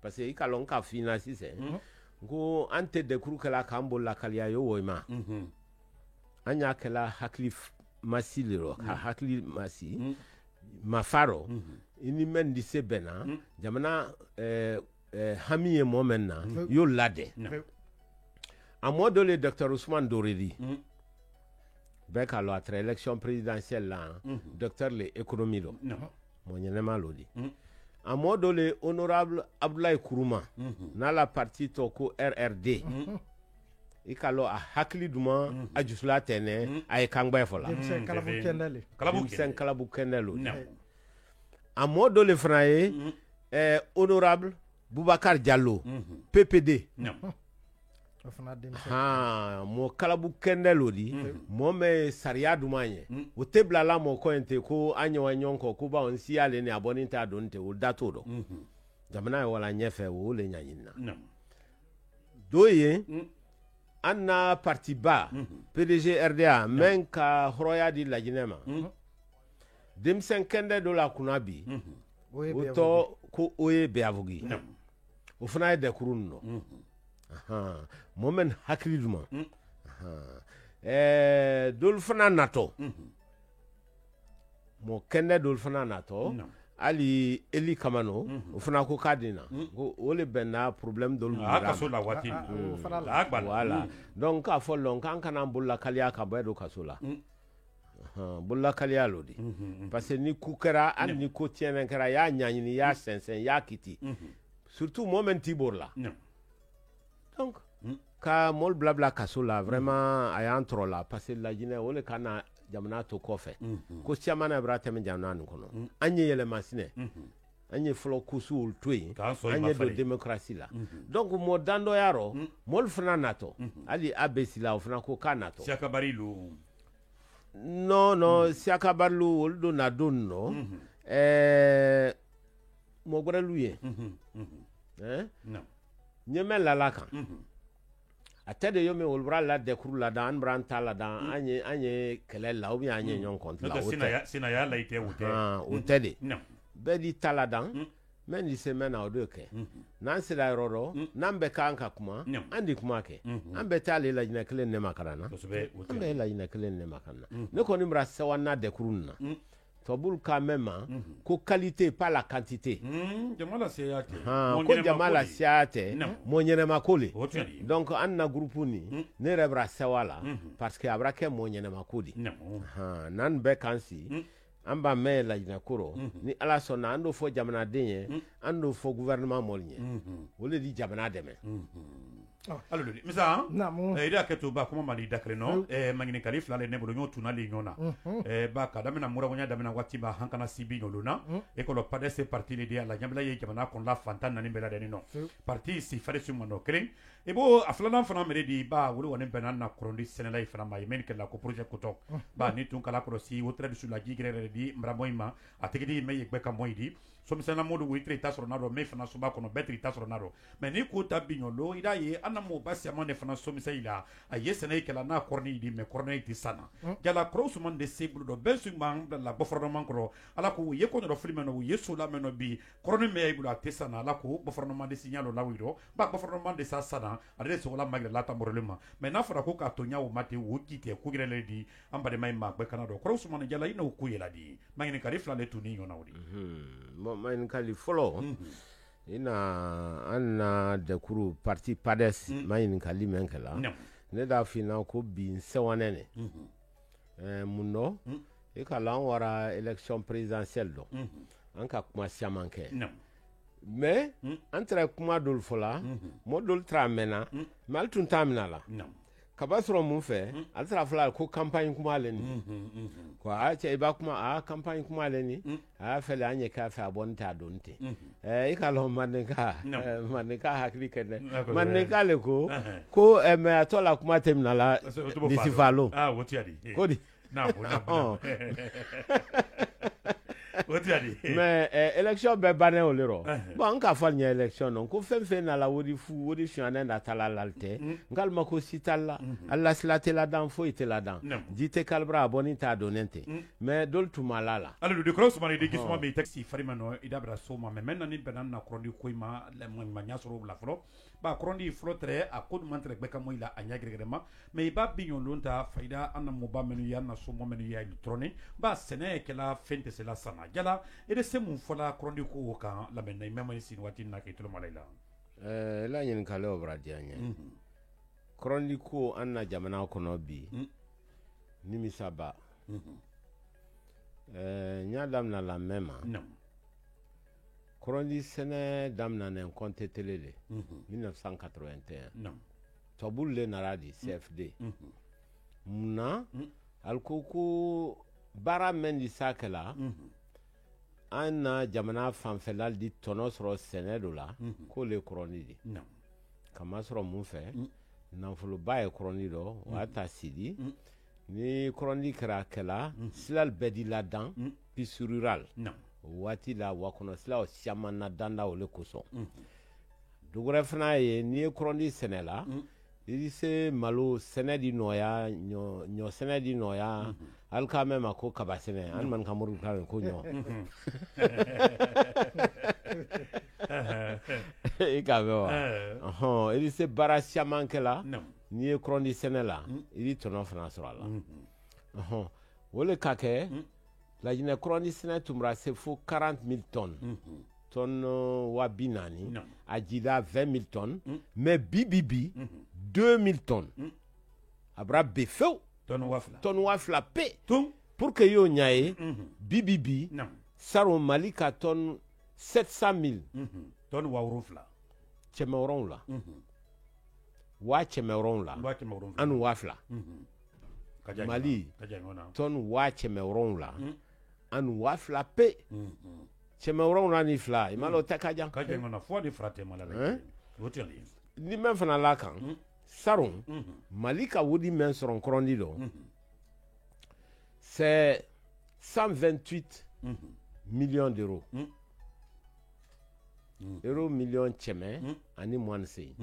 parce que ikalon ka finance c'est ngo ante de kru kala kambo la kalia yo woima anya kala hakli masiliro hakli masi mafaro ini men di sebena jamana hamiye momenna yo lade a modo le docteur Ousmane Doredi bec alors après élection présidentielle là docteur les économies mo ɲɛnɛma lo di a mɔ dɔ le honorable Abdoulaye Kourouma n'a la parti to ko RRD i ka lɔ a hakili duman a jusula tɛnɛ a ye kangbɛ fɔ la denmisɛn kalabu kɛnɛ lo a mɔ dɔ le fana ye honorable Boubacar Diallo PPD mo kalabu kɛnɛ lo di mɔ mɛ sariya duman ye o tɛ bila la mɔ kɔ in ten ko an ɲɔgɔn ɲɔgɔn kɔ ko b'an si y'ale ni a bɔnen t'a dɔn ten o da t'o dɔn jamana ye wala ɲɛfɛ o le ɲaɲinina do ye an na parti ba PDG RDA men ka hɔrɔnya di Laginɛ ma denmisɛn kɛnɛ dɔ la kunna bi o tɔ ko o ye Beyavugi o fana ye dɛkuru nin nɔ mɔ min hakili duman dolu fana natɔ mɔ kɛnɛ dolu fana natɔ hali Eli Kamano o fana ko k'a den na ko o le bɛnna problème dolu kaso la waati voilà donc k'a fɔ lɔn k'an kana bololakaliya ka bɔ don kaso la bololakaliya lo di parce que ni ku kɛra hali ni ko tiɲɛnen kɛra y'a ɲaɲini y'a sɛnsɛn y'a kiti surtout mɔ min t'i boro la donc ka mɔl blabla kaso la vraiment a y'an tɔrɔ la parce que Laginɛ o le ka na jamana to kɔfɛ ko caman na bɛra tɛmɛ jamana nin kɔnɔ an ye yɛlɛma sinɛ an ye fɔlɔ kusuw to yen an ye don démocratie la donc mɔ dandɔya rɔ mɔl fana natɔ hali ABC la o fana ko k'a natɔ Siakabari lo non Siakabari lo olu don na don nɔ mɔ wɛrɛlu ye ɲɛmɛ lala kan a tɛ de yo min olu b'a la dɛkuru la dan an b'an ta la dan an ye kɛlɛ la ou bien an ye ɲɔgɔn kɔnti la o tɛ sinaya la ite o tɛ de bɛɛ di ta la dan mɛ ni se mɛ na o de kɛ n'an sera yɔrɔ dɔ n'an bɛ k'an ka kuma an di kuma kɛ an bɛ taa ale Laginɛ kelen ne ma ka na an bɛ Laginɛ kelen ne ma ka na ne kɔni bɛra sabanan dɛkuru nin na tɔbulu ka mɛn ma ko qualité pas la quantité jama la seya tɛ ko jama la seya tɛ mɔ ɲɛnɛma ko le donc an na groupe ni ne yɛrɛ bɛra sewa la parce que a bɛra kɛ mɔ ɲɛnɛma ko de n'an bɛɛ kan si an b'a mɛn Laginɛ ko rɔ ni Ala sɔnna an d'o fɔ jamanaden ye an d'o fɔ gouvernement mɔli ɲɛ o le di jamana dɛmɛ alo lodi misa ida ke to ba kuma mali dakre no mangini kali flale ne bolo nyotu na li nyona ba ka damina mura wonya damina wati ba hankana sibi no luna e ko lo padese parti le dia la nyambla ye jamana kon la fantan nani bela de no parti si fare su mano kren e bo aflana fana mere di ba wuri wonen benan na krondi senela e fana mai men ke la ko projet ko to ba ni tun kala ko si wotre du la gigre di mramoima atigidi me yekbe ka moidi so misana modu witri tasoro naro me fana so ba kono betri tasoro naro me ni ko tabinyolo ida ye anamo basi amane fana so misaila a yesene kala na korni di me korni ti sana jala cross man de seblu do bensu man la bofornement ko ala ko ye ko no filme no yeso la meno bi korni me ay bula tesana ala ko bofornement de signalo la wido ba bofornement de sa sana ade so la magre la tamorelema me na fara ko ka to nyawo mate wo kite ko girele di ambade may magbe kanado cross man jala ina ko yela di mangini karifla le tuni yona wodi main kali folo ina anna de kuru parti PADES main kali menkela ne da fina ko bin sewanene muno e kala wara election présidentielle do an ka kuma siamanke mais entre kuma dol fola modol tramena mal tun tamina la kabasro mun fɛ al sera fala ko campagne kuma le ni ko a cɛ ba kuma a campagne kuma le ni a fɛlɛ an ye ka fɛ a bɔ ta don te i ka lɔ mandenka hakili kɛnɛ mandenka le ko mais a tɔ la kuma tɛmɛna la disifalo ko di mais élection bɛɛ bannen o le rɔ bon an k'a fɔ ɲɛ élection non ko fɛn fɛn na la wodi fiɲɛ na ta la tɛ nkalima ko si t'a la ala sila tɛ la dan foyi tɛ la dan ji tɛ kalibra a bɔni t'a donnen tɛ mais dolu tun ma la la alors de cross man de gisuma me taxi farima no ida bra so ma mais maintenant ni benan na krondi ko ma nya soro la folo ba krondi flotre a ko man tre beka mo ila anya gregrema mais ba binyon lonta faida anna mo ba menu ya na so mo menu ya trone ba sene kala fente c'est la sana jala e de semu fola krondi ko kan la men même sin wati na ke to malaila la nyin kale obra dianya krondi ko anna jamana kono bi nimisaba nya damna la mema non Korondi sene damna nen compte télé de 1981 non tobul le naradi CFD muna alkoko bara mendi sakela anna jamana fanfelal di tono soro sene dola ko le Korondi di non kama soro mun fɛ nafolo ba ye Korondi do wata sidi ni Korondi kɛra kɛla silal bɛdi ladan pis rural non waati la wa kɔnɔ silaw caman na danda o le kosɔn dugurɛ fana ye ni ye Korondi sɛnɛ la i se malo sɛnɛ di nɔya ɲɔ sɛnɛ di nɔya hali k'a mɛn ma ko kaba sɛnɛ an man ka muru ka ko ɲɔ i ka bɛ wa i se baara caman kɛla n'i ye Korondi sɛnɛ la i tɔnɔ fana sɔrɔ a la o le ka kɛ lajinɛ Korondi sɛnɛ tun bɛ se fo 40,000 tonnes tonnes wa 40 a jida 20,000 tonnes mais bi 2,000 tonnes a bɔra be fewu tonnes wa fila pe pour que y'o ɲa ye bi saro Mali ka tonnes 700,000 tonnes wa wolonwula cɛmɛ wɔrɔnwula wa cɛmɛ wɔrɔnwula ani wa fila Mali tonnes wa cɛmɛ wɔrɔnwula ani wa fila pe cɛmɛ wɔrɔnwula ni fila i ma lɔ tɛ ka jan ni mɛn fana la kan saron Mali ka wodi mɛn sɔrɔ Korondi dɔ c'est 128 millions d'euros euro million cɛmɛ ani mugan se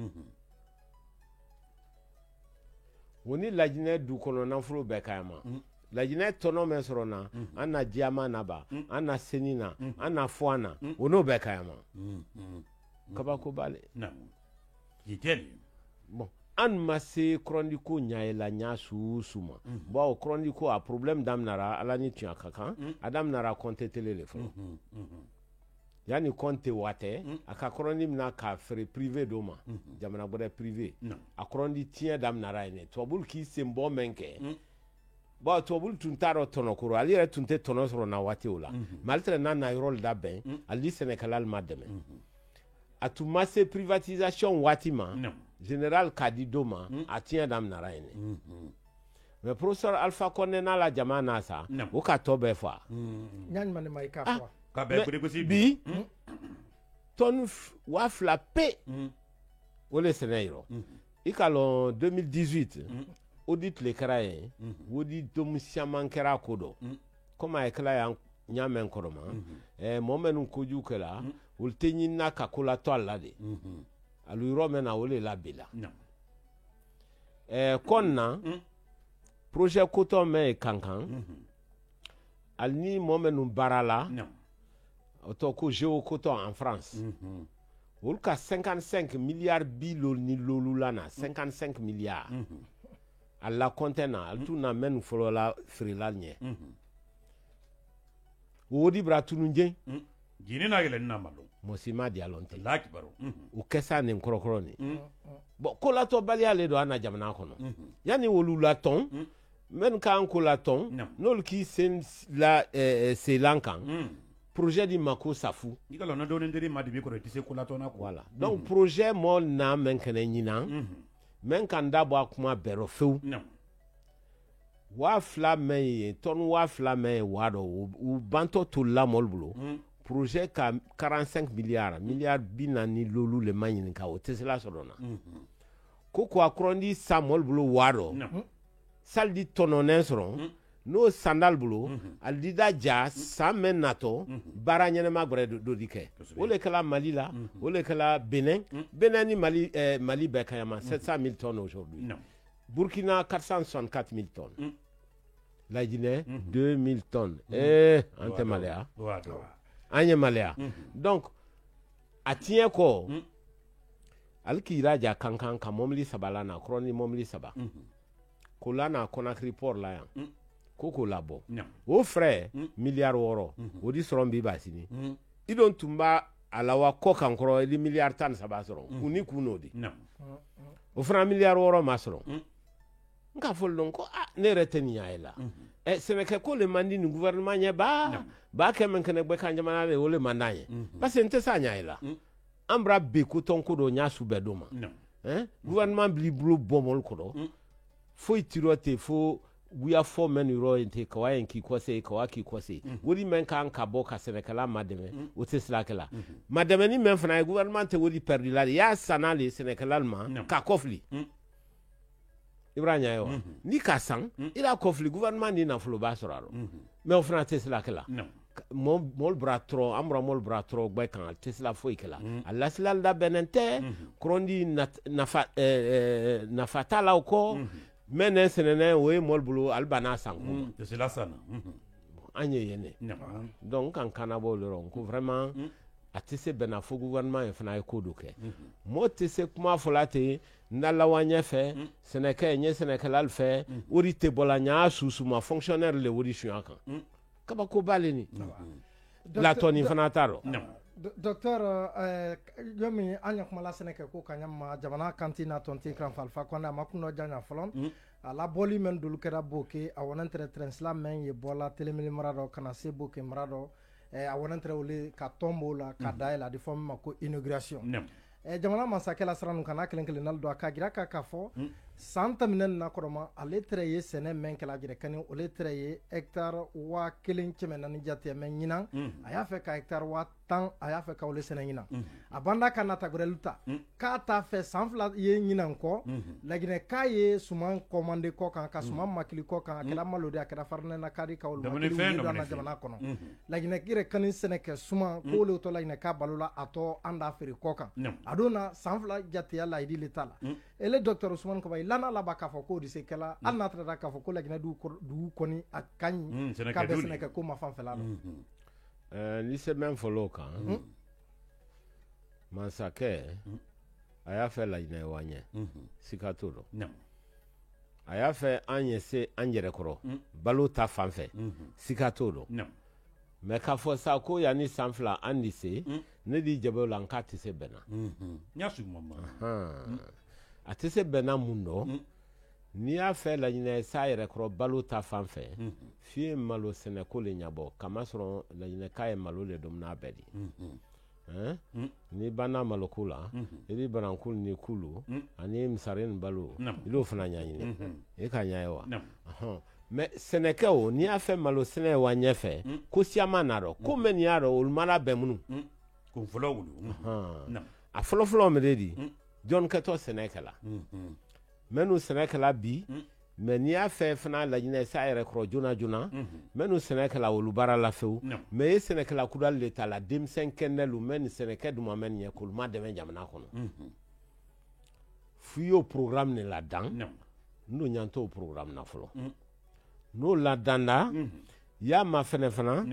o ni lajinɛ du kɔnɔ nafolo bɛɛ ka ma lajinɛ tɔnɔ mɛn sɔrɔ na an na jiyama na ba an na seni na an na fɔ an na o n'o bɛɛ ka ma kabako b'ale bon an ma se Korondi ko ɲa la ɲa su ma bon Korondi ko a problème daminara ala ni tiɲɛ ka kan a daminara compte télé le fɔlɔ yani compte watɛ a ka Korondi mina k'a feere privé dɔ ma jamana wɛrɛ privé a Korondi tiɲɛ daminara yen tubabulu k'i sen bɔ mɛn kɛ bon tubabulu tun t'a dɔn tɔnɔkoro ale yɛrɛ tun tɛ tɔnɔ sɔrɔ na waati o la mais ale tɛna n'a na yɔrɔ labɛn ale ni sɛnɛkɛla ma dɛmɛ a tun ma se privatisation waati ma général k'a di dɔ ma a tiɲɛ daminara yen mais professeur Alpha Condé n'a la jama n'a sa o ka tɔ bɛɛ fa bi tonne wa fila pe o le sɛnɛ yɔrɔ i ka lɔn 2018 audit le kɛra yen audit domu caman kɛra ko dɔ comme a ye kɛla yan ɲa mɛn kɔrɔ ma mɔgɔ minnu kojugu kɛla olu tɛ ɲinina ka ko la to a la de alu yɔrɔ mɛn na o le la bila kɔn na projet kotɔn mɛn ye kankan ali ni mɔgɔ minnu baara la o tɔ ko géo kotɔn en France olu ka 55 milliards bi ni lolu la na 55 milliards a la compte na ali tun na mɛn fɔlɔ la feerela ɲɛ o di bara tunu jɛ jini na yɛlɛ na malo mosi ma di alon tɛ lakibaro o kɛsa nin kɔrɔkɔrɔ ni bon ko latɔ baliya le do an na jamana kɔnɔ yani wolu latɔn mɛn kan ko latɔn n'olu k'i sen la selan kan projet di mako safu i ka lɔn dɔɔni diri ma dibi kɔrɔ i tɛ se ko latɔn na ko voilà donc projet mɔ na mɛn kɛnɛ ɲinan mɛn kan da bɔ a kuma bɛrɛ fewu wa fila mɛn ye tonne wa fila mɛn ye wa dɔ u bantɔ tolila mɔli bolo projet ka 45 milliards bi naani lolu le ma ɲininka o tɛ se la sɔrɔ na ko a Korondi sa mɔli bolo wa dɔ sali di tɔnɔnɛ sɔrɔ n'o sandal bolo ali dida ja san mɛn natɔ baara ɲɛnɛma gwɛrɛ dɔ di kɛ o le kɛla Mali la o le kɛla Benin ni Mali bɛɛ ka yama 700,000 tonnes aujourd'hui Burkina 464,000 tonnes la Guinée 2,000 tonnes an tɛ maloya an ye maloya donc a tiɲɛ kɔ ali k'i raja kankan ka mɔbili saba la na Korondi mɔbili saba ko la na Conakry port la yan ko labɔ o frais miliyari 6 o di sɔrɔ bi ba sini i don tun b'a a la wa kɔ kan kɔrɔ i di miliyari 13 sɔrɔ u ni kun n'o di o fana miliyari 6 ma sɔrɔ nka fol don ko ne retenia ila Sénégal ko le mandi ni gouvernement nya ba ke men kene be kan jamana le wole mandaye parce que nte sa nya ila ambra be ko ton ko do nya su be do ma gouvernement bli blo bomol ko do fo itirote fo guya fo men ro inte ko wayen ki ko se ko waki ko se wori men kan ka bo ka Sénégal mademe o te sla kala mademe ni men fana gouvernement te wori perdu la ya sanale Sénégal ma ka kofli Ibrahima yo ni ka sang ila kofli gouvernement ni na flo ba soraro mais o fana te sla kala mol bratro amra mol bratro gbe kan te sla fo ikela alla sla da benente krondi na fatala ko menen senene we mol bulu albana sanko c'est la sana anye yene donc kan kanabo le ron ko vraiment atise bena fo gouvernement e fana ko doke mo tise kuma folate ndala wanye fe seneke nye seneke lal fe ori te bolanya susu ma fonctionnaire le wori shuaka kaba ko baleni la toni fana taro docteur yomi anya kuma la seneke ko kanyama jamana kantina tonti kran falfa kona makuno janya folon ala boli men dul kera boke a wonantre transla men ye bola telemili marado kana se boke marado a wonantre ole ka tombo la ka daila di forme ko inauguration jamana masake la sranu kana kelen nal do aka gira ka fo santa minen na koroma ale treye sene men kala gira kani ole treye hectare wa kelen chemena ni jate men nyina aya fe ka hectare wa tan aya fe ka ole sene nyina abanda kana ta goreluta ka ta fe sanfla ye nyina ko lagine ka ye suman commande ko kan ka suman makili ko kan kala malodi akada farne na kari ka ol makili do na jamana kono lagine gire kani sene ke suman ko le to lagine ka balula ato anda feri ko kan adona sanfla jate ya la idi letala ele docteur Ousmane ko bay lana la baka fo ko di se kala al na tra ka fo ko la gina du koni akany ka be sene ko ma fam fela ni se men folo kan masake aya fe la ina wanye sikaturo aya fe anye se anjere koro balo ta fam fe sikaturo me ka fo sa ko ya ni sanfla andise ne di jabo la nkati se bena nyasu mama atese bena mundo ni a fe la nyina sa yere kro balo ta fanfe fie malo sene ko le nyabo kama soro la nyina kai malo le dum na bedi ni bana malo kula iri bana kul ni kulu ani msaren balo ilo fana nyanyine e ka nyaewa me sene ke o ni a fe malo sene wa nyefe ko siama naro ko meni aro ul mara bemunu ko folo wulu a folo me dedi John Kato Senekala. Menu Senekala bi, meni a fe fana la nyina sa ere kro juna. Menu Senekala olubara la feu. Me Senekala kudal leta la dim senkene lu meni Seneke du mamen ye kulma de men jamana kono. Fuyo programme ne la dan. No nyanto programme na folo. No la danda ya ma fana.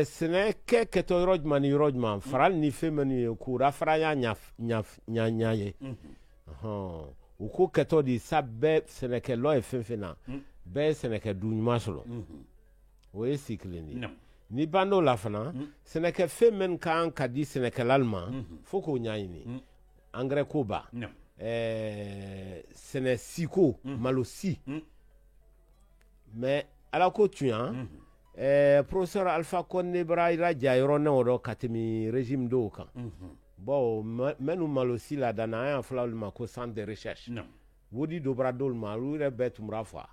Seneke keto rojman faral ni femeni kura faraya nya uko keto di sabbe seneke lo efenfena be seneke dunyuma solo we sikleni ni bando la fana seneke femen kan kadi seneke lalma foko nyaini engrais koba sene siko malosi mais ala ko tuan professeur Alpha Konde Braira Jairo na odo katemi régime do kan bon menu malosi la dana en flaul ma ko centre de recherche wodi do bradol ma rure betum rafa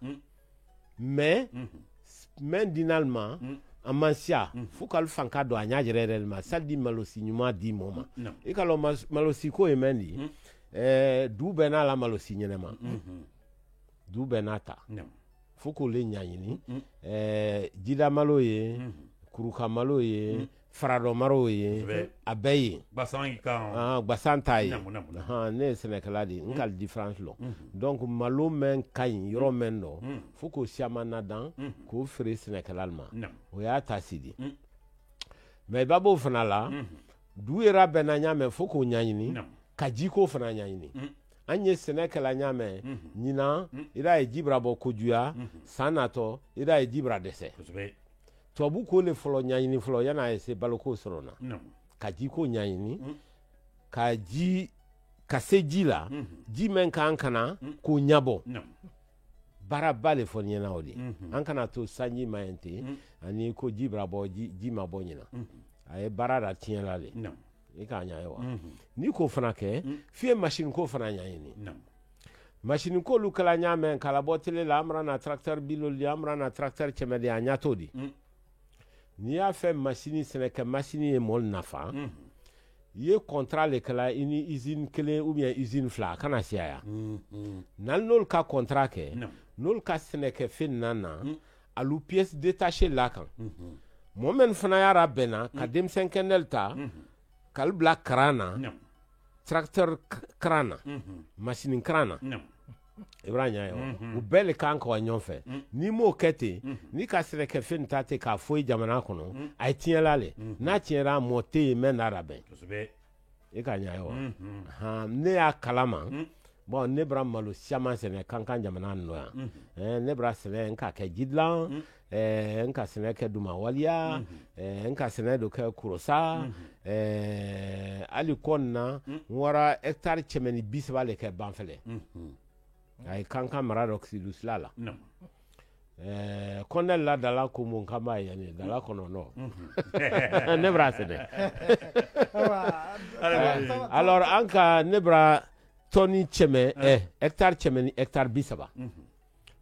mais men dinalma amansia fukal fanka do anya jerel ma saldi malosi nyuma di moma e kalo malosi ko emendi du bena la malosi nyenema du benata foko le nyanyini jida malo ye kuruka malo ye farado maro ye abeyi basanta ye ne Senekala di nkal difference lo donc malo men kayin yoro men no foko siama nadan ko fere Senekala ma o ya tasidi mais babo fana la du era benanya men foko nyanyini kajiko fana nyanyini anye Senekala nyame nyina ira ejibra bo kojuya sanato ira ejibra dese to bu ko le folo nyanyini folo yana ese baloko sorona kaji ko nyanyini kaji kasejila ji men kankana ko nyabo bara ba le fɔ ɲɛna o de an kana to sanji ma yen ten ani ko ji bra bɔ ji ma bɔ ɲina a ye baara da tiɲɛla le i k'a ɲa ye wa n'i k'o fana kɛ f'i ye machine ko fana ɲaɲini machine ko lu kala ɲa mɛn kala bɔ tele la an bɛna na tracteur biloli an bɛna na tracteur cɛmɛdi a ɲa t'o di n'i y'a fɛ machine sɛnɛkɛ machine ye mɔl nafa i ye contrat le kɛla i ni usine kelen ou bien usine fila a kana siya ya n'al n'olu ka contrat kɛ n'olu ka sɛnɛkɛ fɛn na alu pièce détachée la kan mɔɔ min fana yara bɛnna ka denmisɛn kɛnɛl ta k'al bila karan na tracteur karan na machine karan na i b'a ɲa ye wa u bɛɛ le kan ka wa ɲɔgɔn fɛ n'i m'o kɛ ten n'i ka sɛnɛkɛ fɛn ta ten k'a foyi jamana kɔnɔ a ye tiɲɛla le n'a tiɲɛra mɔɔ tɛ yen mɛ n'a labɛn i ka ɲa ye wa ne y'a kalama bon ne bɔra malo caman sɛnɛ kan jamana nɔ yan ne bɔra sɛnɛ n k'a kɛ jidilan n ka sɛnɛ kɛ duma waliya n ka sɛnɛ do kɛ kurosa hali kɔ nin na n wɔra hectare cɛmɛni 30 le kɛ banfɛlɛ a ye kan mara dɔ sidusila la kɔnɛ la dala ko mun kan b'a yanni dala kɔnɔ nɔ ne bɔra sɛnɛ alors an ka ne bɔra tɔni cɛmɛ hectare cɛmɛni hectare 30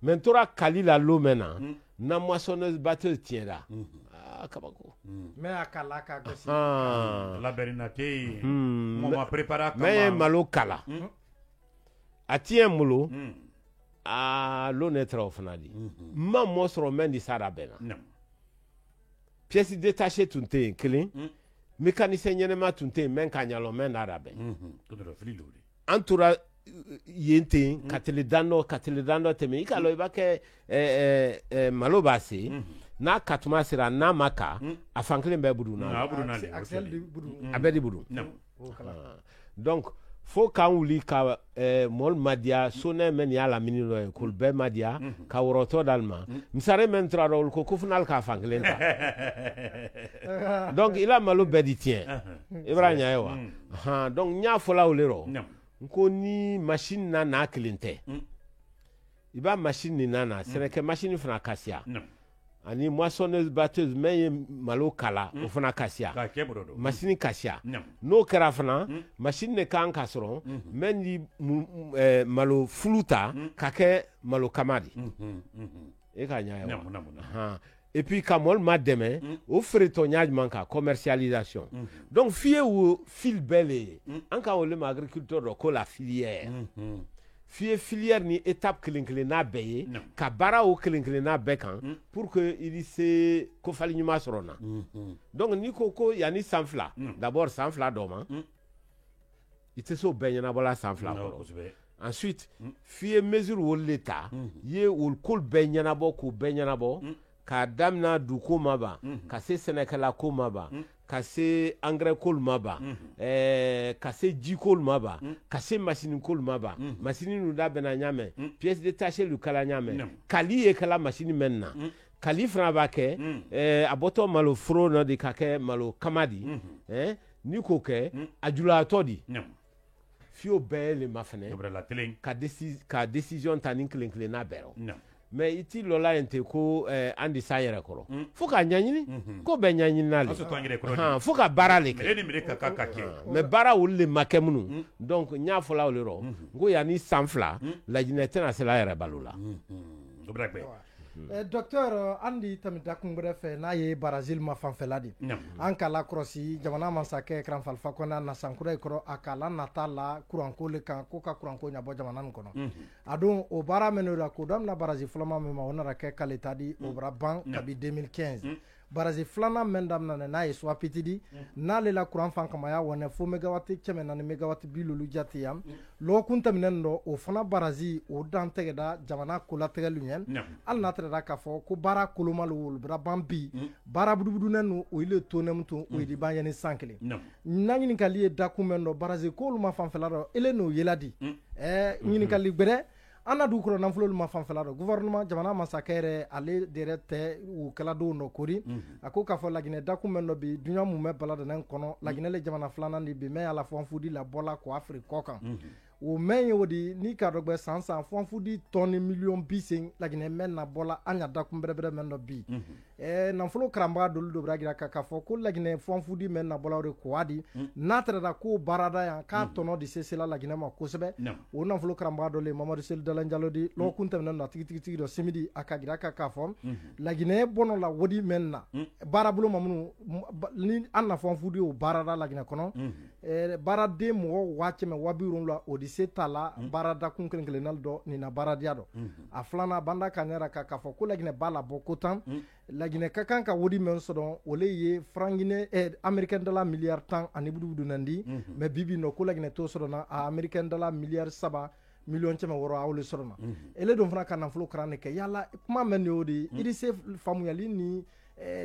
mɛ n tora kali la lon mɛn na na moissonneuse batteuse tiɲɛra kabako mais a kala ka gosi labɛnna tɛ yen mɔɔ ma préparé a kama mɛ ye malo kala a tiɲɛ n bolo lon ne tɛra o fana di n ma mɔ sɔrɔ mɛ ni sara bɛnna pièce détachée tun tɛ yen kelen mécanicien ɲɛnɛma tun tɛ yen mɛ ka ɲalɔ mɛ n'a da bɛn an tora yen ten ka tele dan dɔ tɛmɛ i k'a lɔ i b'a kɛ malo b'a se n'a katuma sera n'a ma ka a fan kelen bɛɛ budu na a bɛɛ di budu donc fo k'an wuli ka mɔl madiya sonɛ mɛ nin y'a lamini dɔ ye k'olu bɛɛ madiya ka wɔrɔtɔ d'al ma misare mɛ tora dɔ olu ko fana hali k'a fan kelen ta donc i la malo bɛɛ di tiɲɛ i b'a ɲa ye wa donc n y'a fɔla olu rɔ n ko ni machine na n'a kelen tɛ i b'a machine nin na sɛnɛkɛ machine fana kasiya ani moissonneuse batteuse mɛ ye malo kala o fana kasiya machine kasiya n'o kɛra fana machine de kan ka sɔrɔ mɛ ni malo fulu ta ka kɛ malo kama de e ka ɲa ye wa et puis ka mɔl ma dɛmɛ o feeretɔ ɲa jumɛn kan commercialisation donc f'i ye o fil bɛɛ le ye an ka wele ma agriculteur dɔ ko la filière f'i ye filière ni étape kelen kelen n'a bɛɛ ye ka baara o kelen kelen n'a bɛɛ kan pour que i bɛ se kofali ɲuman sɔrɔ na donc n'i ko ko yanni san 2 d'abord san 2 dɔ ma i tɛ se o bɛɛ ɲɛnabɔla san 2 kɔrɔ ensuite f'i ye mesure wolo le ta i ye o ko bɛɛ ɲɛnabɔ k'o bɛɛ ɲɛnabɔ ka damina duko ma ban ka se sɛnɛkɛla ko ma ban ka se engrais ko ma ban ka se ji ko ma ban ka se machine ko ma ban machine nu da bɛnna ɲamɛ pièce détachée lu kala ɲamɛ kali ye kala machine mɛn na kali fana b'a kɛ a bɔtɔ malo foro na de ka kɛ malo kama di n'i k'o kɛ a julayatɔ di f'i y'o bɛɛ le ma fɛnɛ ka décision ta ni kelen kelenna bɛɛ rɔ mais i t'i lɔla yen ten ko an di san yɛrɛ kɔrɔ fo ka ɲaɲini ko bɛɛ ɲaɲinina le fo ka baara le kɛ mais baara olu le ma kɛ minnu donc n y'a fɔla olu rɔ n ko yanni san 2 lajinɛ tɛna se la yɛrɛ balo la docteur an di tɛmɛ dakun wɛrɛ fɛ n'a ye Brazil ma fanfɛla de an k'a lakɔlɔsi jamana masakɛ Karanfalifa Kɔnɛ na sankura kɔrɔ a k'a la nata la kuranko le kan ko ka kuranko ɲɛbɔ jamana nin kɔnɔ a don o baara minnu la k'o daminɛ Brazil fɔlɔma min ma o nana kɛ k'ale ta di o bara ban kabi 2015 Brazil filanan min daminɛ n'a ye swapiti di n'ale la kuran fan kama y'a wɔnɛ fo megawati 400 megawati 50 jate yan lɔgɔkun tɛmɛnen dɔ o fana Brazil o dan tɛgɛda jamana kolatigɛli ɲɛ hali n'a tɛrɛda k'a fɔ ko baara koloma lo wolo bara ban bi baara budubudunen no o ile tonɛmu to o di ban yɛni san kelen n'a ɲininkali ye dakun min dɔ Brazil ko olu ma fanfɛla dɔ ele n'o yela di ɲininkali gbɛrɛ an na dugu kɔrɔ nafolo ma fanfɛla dɔ gouvernement jamana masakɛ yɛrɛ ale de yɛrɛ tɛ u kɛla don dɔ kori a ko k'a fɔ laginɛ dakun min dɔ bi duɲa mun bɛ baladɛnɛ kɔnɔ laginɛ le jamana filanan de bi mɛ ala fɔ an fudi la bɔla ko Afiriki kɔ kan o men o di ni ka dogbe sansan fon fudi toni million bising lagine men na bola anya da kumberebre men no bi na folo kramba dolu do bragira ka fo ko lagine fon fudi men na bola re ko adi na trada ko barada ya ka tono di sesela lagine ma ko sebe o na folo kramba dole Mamadou Sel Dalanjalo di lo kunta men na tigi do simidi akagira ka fo lagine bono la wodi men na barabulo mamunu ni anna fon fudi o barada lagine kono barade mo wache me wabirun la odise tala barada kunkelenal do ni na baradia do a flana banda kanera ka fo ko lagine bala bokotan lagine kakan ka wodi men so don ole ye frangine american dollar milliard tan ani budu nandi me bibi no ko lagine to so na american dollar milliard 7 million chama woro awle so na ele don fana kan flo krane ke yalla kuma men yodi idi se famu yali ni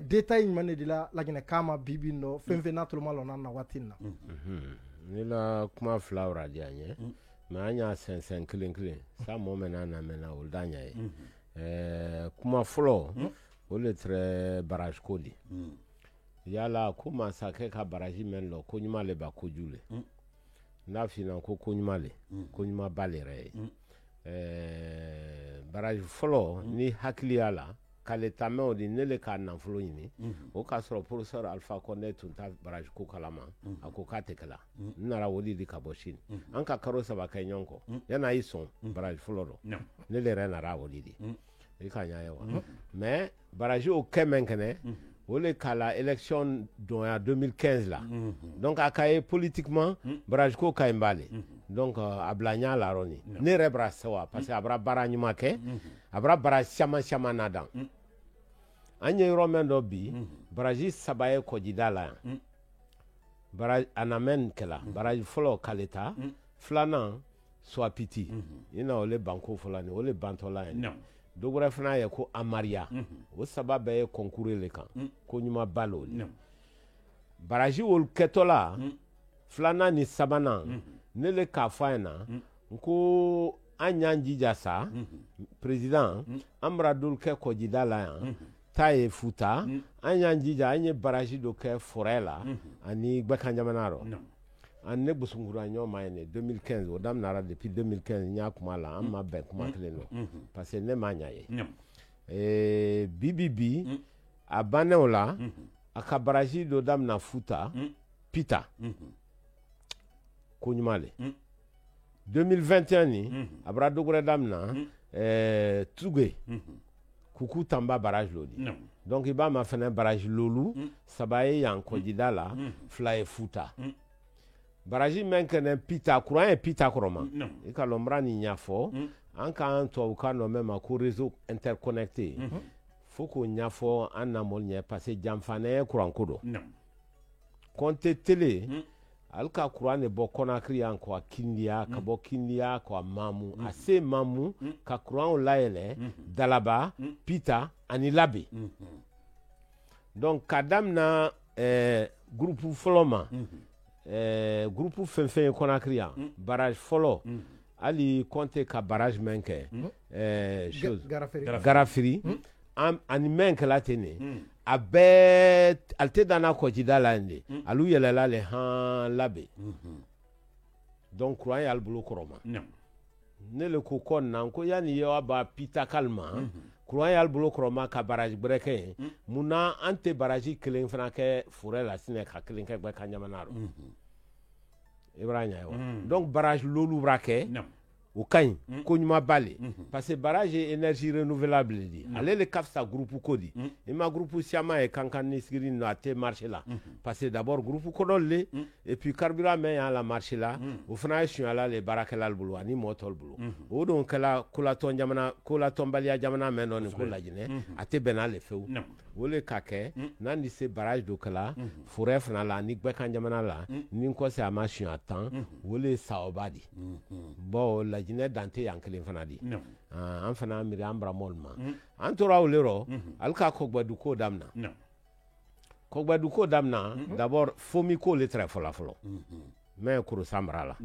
détail mane dila lagine kama bibi no femfe naturellement lona na watina nila kuma flower dianye ma anya sen clean sa mo mena na mena oldanya kuma flo ole tre barrage kodi yala kuma sake ka barrage men lo ko nyuma le ba ko jule na fina ko nyuma le ko nyuma balere barrage flo ni hakli yala kale tameo di nele ka na flo yini o ka soro professeur Alpha Condé tunta barrage ko kalama akoka tekala nara wodi di kaboshin anka karo saba kanyonko yana ison barrage flo do nele rena ra wodi di ikanya yawa mais barrage au kemenkene wole kala élection dans 2015 là donc akaye politiquement barrage ko kaimbale donc ablanya la roni ne rebra sawa parce que abra baranyuma ke abra bara chama nadan anye romendo bi barrage sabaye ko jidala barrage anamen kala barrage folo kaleta flana so piti ina ole banko folani ole bantola no dogora fana ye ko amaria o sababe ye concourir le kan ko nyuma balo barrage wol ketola flana ni sabana nele ka faina ko anyanji jasa président amra dul ke ko jidala taye futa anyanji ja anye barrage do ke forela ani gbakanjamanaro anne busungura nyoma ene 2015 odam nara depuis 2015 nya kuma la amma ben kuma kleno parce que ne manya ye BBB abane ola akabaraji do dam na futa pita kunyumale 2021 ni abrado gure dam na tuge kuku tamba barrage lodi donc iba ma fene barrage lolu sabaye yan kodida la fly futa barrage menkene pita courant et pita kroma e ka lombra ni nyafo anka anto ka no mema ko réseau interconnecté faut ko nyafo anamol nye passer jamfane courant kodo compte télé alka courant ne bo Conakry anko kindia ka bo kindia ko mamu ase mamu ka courant o laele dalaba pita ani labe donc kadam na groupe foloma groupe fenfen Conakry barrage folo ali compte ka barrage menke chose garafiri ani menke la tene abe alte dana ko jidala ndi alu yelela le han labe donc croyant yal bulu kroma ne le ko kon nan ko yani yo ba pita kalma croyant yal bulu kroma ka barrage breke muna ante barrage kelen fana ke forela sine ka kelen ke ba kanyamanaro ibranya yo donc barrage lolu brake au kain ko nyuma bale parce que barrage énergie renouvelable di ale le kafsa groupe kodi e ma groupe siama e kankan ni skiri no ate marché là parce que d'abord groupe kodole et puis carburant mais à la marché là au fnation là les barakela bulu ani motol bulu o don kala kula ton jamana kula tombalia jamana men non ko lajine ate benale feu wole kake nandi se barrage do kala forêt fna la ni gbekan jamana la ni ko se amation atan wole saobadi bo la jine dante yankelen fana di an fana miri ambra molma antora olero alka kogbadu ko damna kogbadu ko damna d'abord fomi ko le très fola folo mais kuru samra la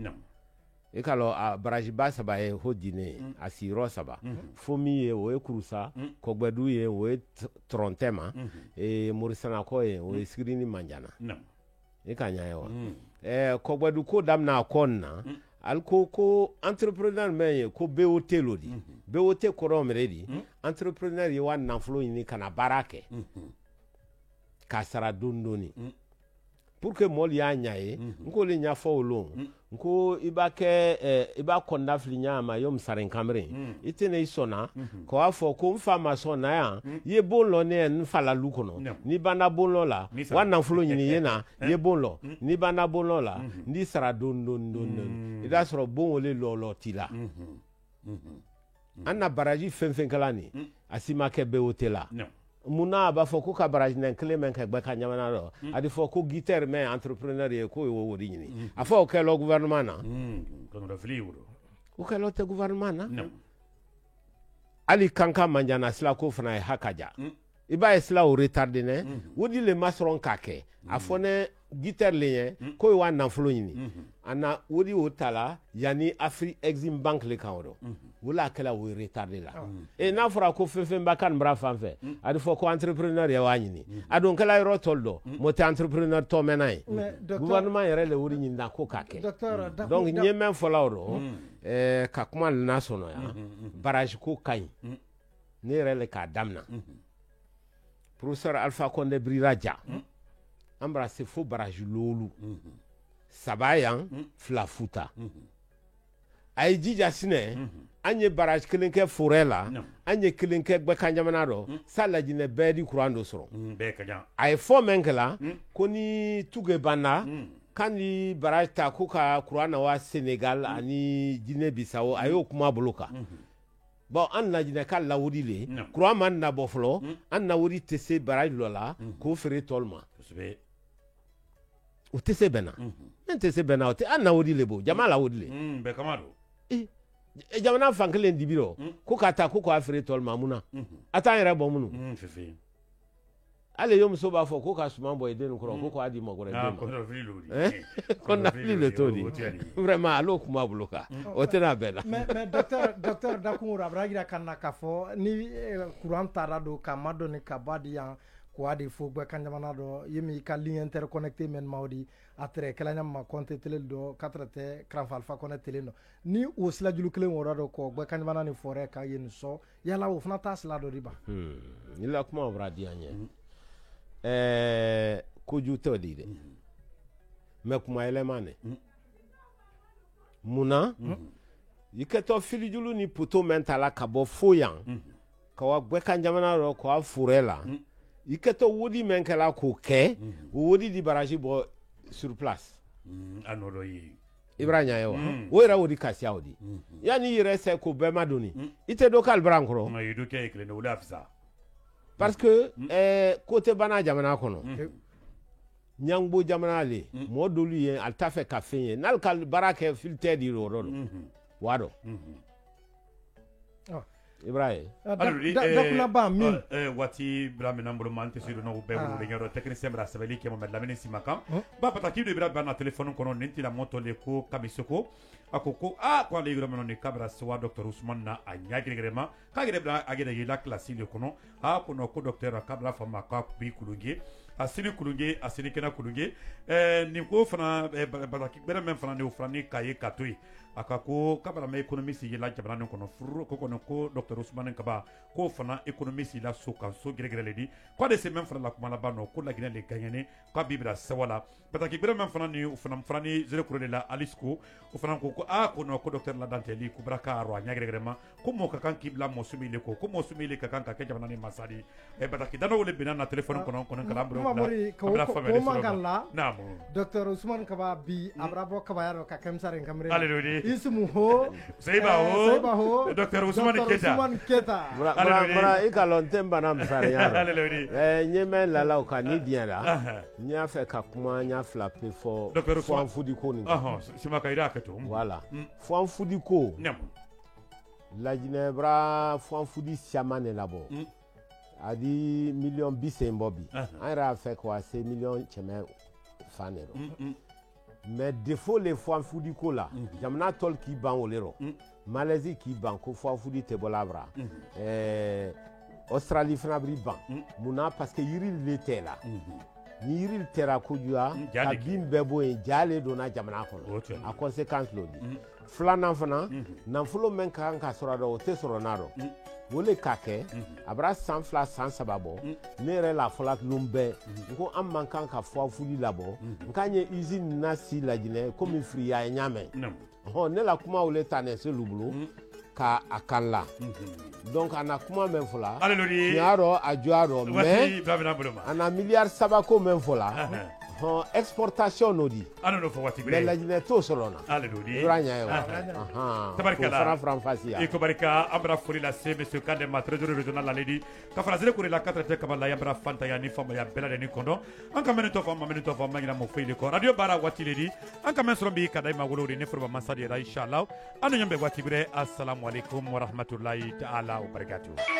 e kalo a barrage ba saba e hodine asiro saba fomi e o e kurusa kogbadu ye o e trontema e morisana ko e o e skrini manjana e kanya yo kogbadu ko damna konna ko entrepreneur men ko BOT lodi BOT kɔrɔ mɛrɛ di entrepreneur ye wa nafolo ɲini kana baara kɛ k'a sara dɔɔni pour que mɔli y'a ɲa ye nko le ɲafɔ o lon nko i b'a kɔnda fili ɲa ma yo misarin kamere i tɛ ne i sɔnna ko a fɔ ko n fa ma sɔn na yan i ye bon lɔ ne n fa la lu kɔnɔ ni banda bon lɔ la wa nafolo ɲini ye na i ye bon lɔ ni banda bon lɔ la n'i sara dɔɔni i b'a sɔrɔ bon wele lɔ t'i la an na baraji fɛn fɛn kɛla nin a si ma kɛ BOT la munna a b'a fɔ ko ka baraji nɛn kelen mɛn ka gbɛ ka ɲamana dɔ a bɛ fɔ ko guitare mɛn entrepreneur ye k'o ye o wari ɲini a fɔ o kɛlɛ gouvernement na o kɛlɛ tɛ gouvernement na hali kankan manjana sila ko fana ye hakaja i b'a ye sila o retardé nɛ o di le ma sɔrɔ k'a kɛ a fɔ ne guitare le ye k'o ye wa nafolo ɲini a na o di o ta la yanni Afrexim Bank le kan o dɔ wala kɛla o retardé la n'a fɔra ko fɛn b'a kan bara fan fɛ a bɛ fɔ ko entrepreneur ye wa ɲini a don kɛla yɔrɔ tɔl dɔ mo tɛ entrepreneur tɔ mɛnna ye gouvernement yɛrɛ le wuri ɲini na ko k'a kɛ donc n ye mɛn fɔla o rɔ ka kuma na sɔnɔ ya barrage ko ka ɲi ne yɛrɛ le k'a damina professeur Alpha Condé Brira ja an bara se fo barrage lolu saba yan fila futa a ye jija sinɛ an ye barrage kelen kɛ forêt la an ye kelen kɛ Gbɛkan jamana dɔ sa lajinɛ bɛɛ di courant dɔ sɔrɔ a ye fɔ mɛn kɛla ko ni tuge banna kan ni barrage ta ko ka courant na wa Sénégal ani Guinée Bissau a y'o kuma bolo kan bon an lajinɛ ka lawudi le courant ma nabɔ fɔlɔ an lawudi tɛ se barrage dɔ la k'o feere tɔl ma o tɛ se bɛnna n tɛ se bɛnna o tɛ an lawudi le bo jama lawudi le jamana fan kelen dibi rɔ ko k'a ta ko k'a feere tɔl ma mun na a t'an yɛrɛ bɔ minnu hali yo muso b'a fɔ ko ka suman bɔ i den kɔrɔ ko k'a di mɔgɔ wɛrɛ den ma kɔnɔnafili le t'o di vraiment ale kun b'a bolo kan o tɛna bɛn na mais docteur Dakunkuru a b'a jira kan na k'a fɔ ni courant taara don ka ma dɔn ni ka ba di yan ko a de fo Gbɛkan jamana dɔ i mi ka ligne interconnecté mɛn ma o di a tɛrɛ kɛla ɲa ma compte tele dɔ 4 tɛ Kranfa Alpha Condé tele dɔ ni o sila julu kelen wɔrɔ dɔ kɔ Gbɛkan jamana ni forêt ka yen sɔ yala o fana t'a sila dɔ di ba ni la kuma b'a di an ye koju tɛ di dɛ mais kuma yɛlɛma ne munna i kɛtɔ filijulu ni poto mɛn ta la ka bɔ fo yan ka wa Gbɛkan jamana dɔ k'a forêt la i kɛtɔ wodi mɛn kɛla k'o kɛ o wodi di barrage bɔ sur place a n'o dɔ ye i b'a ɲa ye wa o yɛrɛ wodi kasiya o di yanni i yɛrɛ sɛ ko bɛɛ ma doni i tɛ dɔ k'ale bara n kɔrɔ parce que ko tɛ bana jamana kɔnɔ ɲangbo jamana le mɔɔ dolu ye ale t'a fɛ ka fɛn ye n'ale ka baara kɛ filtre di o yɔrɔ dɔ wa dɔ Ibrahim dakuna ba min wati bra min bolo man te sido no be bolo ngero technicien bra sabali ke mo lamine simakan ba pataki de bra bana telephone kono nenti la moto le ko kamisoko akoko ko le ngero ni kabra swa Dr Ousmane na anyagrema ka gere bra agere yela classe le kono kono ko docteur kabra fama ka bi kulunge asini kulunge asini kena kulunge ni ko fana pataki bere men fana ne ofrani kaye katoi akako kabara me économiste yela jamana kono furu ko kono ko Dr Ousmane Kaba ko fana économiste la so kan so gere le di ko de se men fana la kuma la bano ko la gine le gagné ko bibra sawala pataki bere men fana ni fana frani zero ko de la alisco ko fana ko kono ko docteur la danteli ko braka ro nya gere ma ko mo kan kibla mo sumi le ko mo sumi le kan ka jamana ni masadi pataki dano wole binana téléphone kono kala bro kabra famille ko magalla na Dr Ousmane Kaba bi abrabo kaba yaro ka kamsare kamre ismu ho seiba ho Dr Ousmane Keta bra i kalon temba na msare yaro nyeme lala ka ni diara nya fe ka kuma nya flappe fo fo fudi ko ni sima ka ida ka to voilà fo fudi ko la ginebra fo fudi siamane labo adi million bise mbobi ara fe ko ase million cheme fanero mais défaut les fois foudi ko la jamna tol ki ban olero Malaisie ki ban ko fois foudi te bolabra Australie fana bri ban muna parce que yiri l'été là ni yiri tera kojuya ka bin bɛɛ bɔ yen jale donna jamana kɔnɔ a conséquence lo di filanan fana nafolo men kan ka sɔrɔ dɔ o tɛ sɔrɔ n'a dɔ wole ka kɛ a bara san 2 san 3 bɔ ne yɛrɛ la fɔla tulon bɛɛ n ko an man kan ka fɔ fuli labɔ n kan ye usine na si lajinɛ komi firiya ye ɲamɛ ne la kuma wole ta ne se lubulu ka a kan la donc ana kuma men fola tiɲaro a joyaro mais ana miliyari 3 ko men fola exportation no di ano fo wati bre lajine to solona ranya tabarkala franfasi e ko barika abra foli la se monsieur Kande ma trésorier régional la ledi ka farazele ko la 4 te kabala ya bra fanta ya ni fama ya bela de ni kondo an ka men to fama ngina mo fili ko radio bara wati ledi an ka men so bi kadai ma wolo ne furba masadi ra inshallah anu nyambe wati bre assalamu alaikum wa rahmatullahi ta'ala wa barakatuh